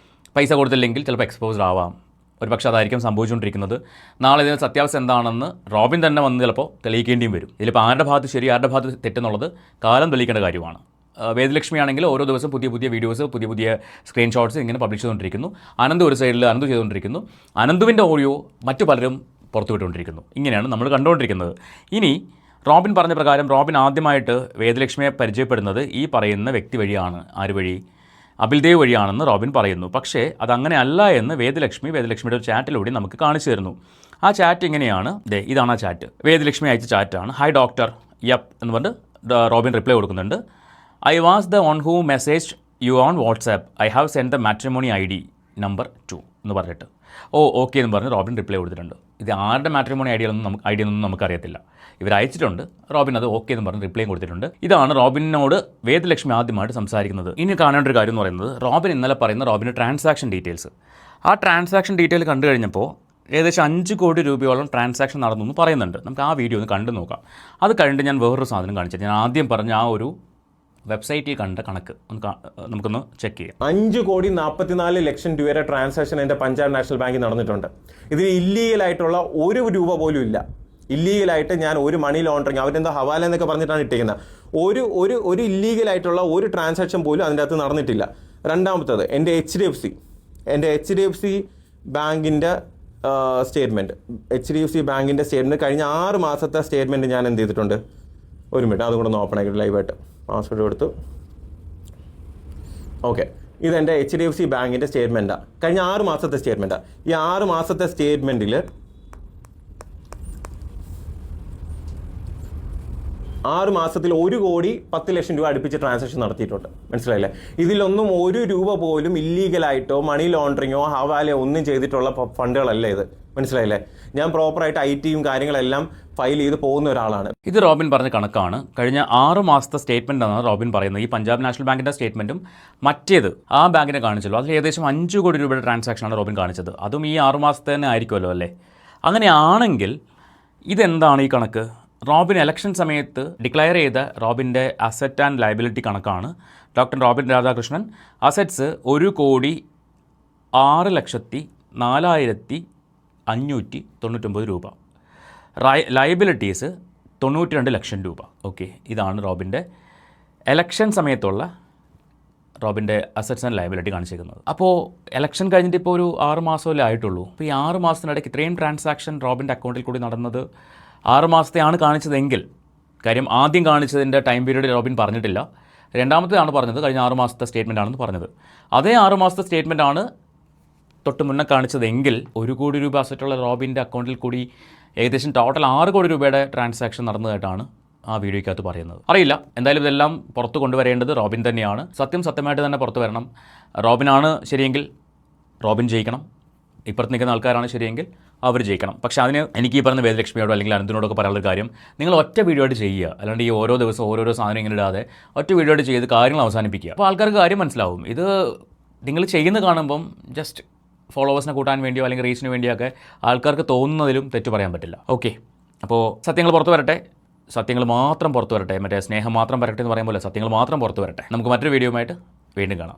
പൈസ കൊടുത്തില്ലെങ്കിൽ ചിലപ്പോൾ എക്സ്പോസ്ഡ് ആവാം. ഒരു പക്ഷേ അതായിരിക്കും സംഭവിച്ചുകൊണ്ടിരിക്കുന്നത്. നാളെ ഇതിന് സത്യാവസ്ഥ എന്താണെന്ന് റോബിൻ തന്നെ വന്ന് ചിലപ്പോൾ തെളിയിക്കേണ്ടിയും വരും. ഇതിലിപ്പോൾ ആരുടെ ഭാഗത്ത് ശരി, ആരുടെ ഭാഗത്ത് തെറ്റെന്നുള്ളത് കാലം തെളിയിക്കേണ്ട കാര്യമാണ്. വേദലക്ഷ്മി ആണെങ്കിൽ ഓരോ ദിവസം പുതിയ വീഡിയോസ്, പുതിയ സ്ക്രീൻഷോട്ട്സ് ഇങ്ങനെ പബ്ലിഷ് ചെയ്തുകൊണ്ടിരിക്കുന്നു. അനന്ത് ഒരു സൈഡിൽ അനന്ത് ചെയ്തുകൊണ്ടിരിക്കുന്നു. അനന്തുവിൻ്റെ ഓഡിയോ മറ്റു പലരും പുറത്തുവിട്ടുകൊണ്ടിരിക്കുന്നു. ഇങ്ങനെയാണ് നമ്മൾ കണ്ടുകൊണ്ടിരിക്കുന്നത്. ഇനി റോബിൻ പറഞ്ഞ പ്രകാരം റോബിൻ ആദ്യമായിട്ട് വേദലക്ഷ്മിയെ പരിചയപ്പെടുന്നത് ഈ പറയുന്ന വ്യക്തി വഴിയാണ്. ആര് വഴി? അബിൽദേവ് വഴിയാണെന്ന് റോബിൻ പറയുന്നു. പക്ഷേ അതങ്ങനെ അല്ല എന്ന് വേദലക്ഷ്മിയുടെ ഒരു ചാറ്റിലൂടെ നമുക്ക് കാണിച്ചു തരുന്നു. ആ ചാറ്റ് ഇങ്ങനെയാണ്. ഇതാണ് ആ ചാറ്റ്. വേദലക്ഷ്മി അയച്ച ചാറ്റാണ്. ഹായ് ഡോക്ടർ, യപ്പ് എന്ന് പറഞ്ഞിട്ട് റോബിൻ റിപ്ലൈ കൊടുക്കുന്നുണ്ട്. I was the on who message you on WhatsApp. I have send the matrimony ID number 2 എന്ന് പറഞ്ഞിട്ട് ഓക്കെ എന്ന് പറഞ്ഞ് റോബിൻ റിപ്ലൈ കൊടുത്തിട്ടുണ്ട്. ഇത് ആരുടെ മാട്രിമോണി ഐഡിയ ഒന്നും നമുക്കറിയത്തില്ല. ഇവർ അയച്ചിട്ടുണ്ട്. റോബിൻ അത് ഓക്കെ എന്ന് പറഞ്ഞ് റിപ്ലൈയും കൊടുത്തിട്ടുണ്ട്. ഇതാണ് റോബിനോട് വേദലക്ഷ്മി ആദ്യമായിട്ട് സംസാരിക്കുന്നത്. ഇനി കാണേണ്ട ഒരു കാര്യം എന്ന് പറയുന്നത്, റോബിൻ ഇന്നലെ പറയുന്ന റോബിൻ്റെ ട്രാൻസാക്ഷൻ ഡീറ്റെയിൽസ്. ആ ട്രാൻസാക്ഷൻ ഡീറ്റെയിൽ കണ്ടു കഴിഞ്ഞപ്പോൾ ഏകദേശം 5 കോടി രൂപയോളം ട്രാൻസാക്ഷൻ നടന്നു എന്ന് പറയുന്നുണ്ട്. നമുക്ക് ആ വീഡിയോ ഒന്ന് കണ്ടു നോക്കാം. അത് കഴിഞ്ഞിട്ട് ഞാൻ വേറൊരു സാധനം കാണിച്ചത്. ഞാൻ ആദ്യം പറഞ്ഞ ആ ഒരു വെബ്സൈറ്റിൽ കണ്ട കണക്ക് നമുക്കൊന്ന് ചെക്ക് ചെയ്യാം. 5,44,00,000 രൂപയുടെ ട്രാൻസാക്ഷൻ എൻ്റെ പഞ്ചാബ് നാഷണൽ ബാങ്കിൽ നടന്നിട്ടുണ്ട്. ഇതിൽ ഇല്ലീഗലായിട്ടുള്ള ഒരു രൂപ പോലും ഇല്ല. ഇല്ലീഗലായിട്ട് ഞാൻ ഒരു മണി ലോണ്ടറിങ്, അവരെന്താ ഹവാല എന്നൊക്കെ പറഞ്ഞിട്ടാണ് ഇട്ടിരിക്കുന്നത്. ഒരു ഇല്ലീഗലായിട്ടുള്ള ഒരു ട്രാൻസാക്ഷൻ പോലും അതിൻ്റെ അകത്ത് നടന്നിട്ടില്ല. രണ്ടാമത്തത് എൻ്റെ HDFC ബാങ്കിൻ്റെ സ്റ്റേറ്റ്മെൻറ്റ് കഴിഞ്ഞ 6 മാസത്തെ സ്റ്റേറ്റ്മെൻറ്റ് ഞാൻ എന്ത് ചെയ്തിട്ടുണ്ട്. ഒരു മിനിറ്റ്, അതും കൂടെ ഒന്ന് ഓപ്പൺ ആക്കിയിട്ട് ലൈവായിട്ട് പാസ്വേഡ് കൊടുത്തു. ഓക്കെ, ഇതെൻ്റെ HDFC ബാങ്കിൻ്റെ സ്റ്റേറ്റ്മെൻറ്റാണ്. കഴിഞ്ഞ 6 മാസത്തെ സ്റ്റേറ്റ്മെൻറ്റാണ്. ഈ 6 മാസത്തെ സ്റ്റേറ്റ്മെൻറ്റിൽ 6 മാസത്തിൽ 1,10,00,000 രൂപ അടുപ്പിച്ച് ട്രാൻസാക്ഷൻ നടത്തിയിട്ടുണ്ട്. മനസ്സിലായില്ലേ? ഇതിലൊന്നും ഒരു രൂപ പോലും ഇല്ലീഗലായിട്ടോ മണി ലോണ്ടറിങ്ങോ ഹവാലയോ ഒന്നും ചെയ്തിട്ടുള്ള ഫണ്ടുകളല്ല ഇത്. മനസ്സിലായില്ലേ? ഞാൻ പ്രോപ്പറായിട്ട് ITയും കാര്യങ്ങളെല്ലാം ഫയൽ ചെയ്ത് പോകുന്ന ഒരാളാണ്. ഇത് റോബിൻ പറഞ്ഞ കണക്കാണ്. കഴിഞ്ഞ 6 മാസത്തെ സ്റ്റേറ്റ്മെൻ്റ് ആണ് റോബിൻ പറയുന്നത്. ഈ പഞ്ചാബ് നാഷണൽ ബാങ്കിൻ്റെ സ്റ്റേറ്റ്മെൻറ്റും മറ്റേത് ആ ബാങ്കിനെ കാണിച്ചല്ലോ, അതിൽ ഏകദേശം 5 കോടി രൂപയുടെ ട്രാൻസാക്ഷനാണ് റോബിൻ കാണിച്ചത്. അതും ഈ 6 മാസത്തെ തന്നെ ആയിരിക്കുമല്ലോ അല്ലേ? അങ്ങനെയാണെങ്കിൽ ഇതെന്താണ് ഈ കണക്ക്? റോബിൻ ഇലക്ഷൻ സമയത്ത് ഡിക്ലെയർ ചെയ്ത റോബിൻ്റെ അസറ്റ് ആൻഡ് ലയബിലിറ്റി കണക്കാണ്. ഡോക്ടർ റോബിൻ രാധാകൃഷ്ണൻ അസറ്റ്സ് 1,04,599 രൂപ, ലയബിലിറ്റീസ് 92 ലക്ഷം രൂപ. ഓക്കെ, ഇതാണ് റോബിൻ്റെ എലക്ഷൻ സമയത്തുള്ള റോബിൻ്റെ അസറ്റ്സ് ആൻഡ് ലയബിലിറ്റി കാണിച്ചിരിക്കുന്നത്. അപ്പോൾ എലക്ഷൻ കഴിഞ്ഞിട്ട് ഇപ്പോൾ ഒരു 6 മാസമല്ലേ ആയിട്ടുള്ളൂ. അപ്പോൾ ഈ 6 മാസത്തിനിടയ്ക്ക് ഇത്രയും ട്രാൻസാക്ഷൻ റോബിൻ്റെ അക്കൗണ്ടിൽ കൂടി നടന്നത് 6 മാസത്തെയാണ് കാണിച്ചതെങ്കിൽ, കാര്യം ആദ്യം കാണിച്ചതിൻ്റെ ടൈം പീരീഡ് റോബിൻ പറഞ്ഞിട്ടില്ല. രണ്ടാമത്തേതാണ് പറഞ്ഞത് കഴിഞ്ഞ 6 മാസത്തെ സ്റ്റേറ്റ്മെൻ്റ് ആണെന്ന് പറഞ്ഞത്. അതേ 6 മാസത്തെ സ്റ്റേറ്റ്മെൻ്റ് ആണ് തൊട്ട് മുന്നേ കാണിച്ചതെങ്കിൽ 1 കോടി രൂപ അസറ്റുള്ള റോബിൻ്റെ അക്കൗണ്ടിൽ കൂടി ഏകദേശം ടോട്ടൽ 6 കോടി രൂപയുടെ ട്രാൻസാക്ഷൻ നടന്നതായിട്ടാണ് ആ വീഡിയോയ്ക്കകത്ത് പറയുന്നത്. അറിയില്ല, എന്തായാലും ഇതെല്ലാം പുറത്ത് കൊണ്ടുവരേണ്ടത് റോബിൻ തന്നെയാണ്. സത്യമായിട്ട് തന്നെ പുറത്ത് വരണം. റോബിനാണ് ശരിയെങ്കിൽ റോബിൻ ജയിക്കണം, ഇപ്പുറത്ത് നിൽക്കുന്ന ആൾക്കാരാണ് ശരിയെങ്കിൽ അവർ ജയിക്കണം. പക്ഷേ അതിന് എനിക്ക് ഈ പറഞ്ഞ വേദലക്ഷ്മിയോടോ അല്ലെങ്കിൽ അനന്തിനോടൊക്കെ പറയാനുള്ള കാര്യം, നിങ്ങൾ ഒറ്റ വീഡിയോ ആയിട്ട് ചെയ്യുക. അല്ലാണ്ട് ഈ ഓരോ ദിവസം ഓരോരോ സാധനം ഇങ്ങനെ ഇടാതെ ഒറ്റ വീഡിയോ ആയിട്ട് ചെയ്ത് കാര്യങ്ങൾ അവസാനിപ്പിക്കുക. അപ്പോൾ ആൾക്കാർക്ക് കാര്യം മനസ്സിലാവും. ഇത് നിങ്ങൾ ചെയ്യുന്നത് കാണുമ്പം ജസ്റ്റ് ഫോളോവേഴ്സിനെ കൂട്ടാൻ വേണ്ടിയോ അല്ലെങ്കിൽ റീച്ചിന് വേണ്ടിയൊക്കെ ആൾക്കാർക്ക് തോന്നുന്നതിലും തെറ്റ് പറയാൻ പറ്റില്ല. ഓക്കെ, അപ്പോൾ സത്യങ്ങൾ പുറത്ത് വരട്ടെ, സത്യങ്ങൾ മാത്രം പുറത്ത് വരട്ടെ. മറ്റേ സ്നേഹം മാത്രം വരട്ടെ എന്ന് പറയുമ്പോൾ സത്യങ്ങൾ മാത്രം പുറത്ത് വരട്ടെ. നമുക്ക് മറ്റൊരു വീഡിയോയുമായിട്ട് വീണ്ടും കാണാം.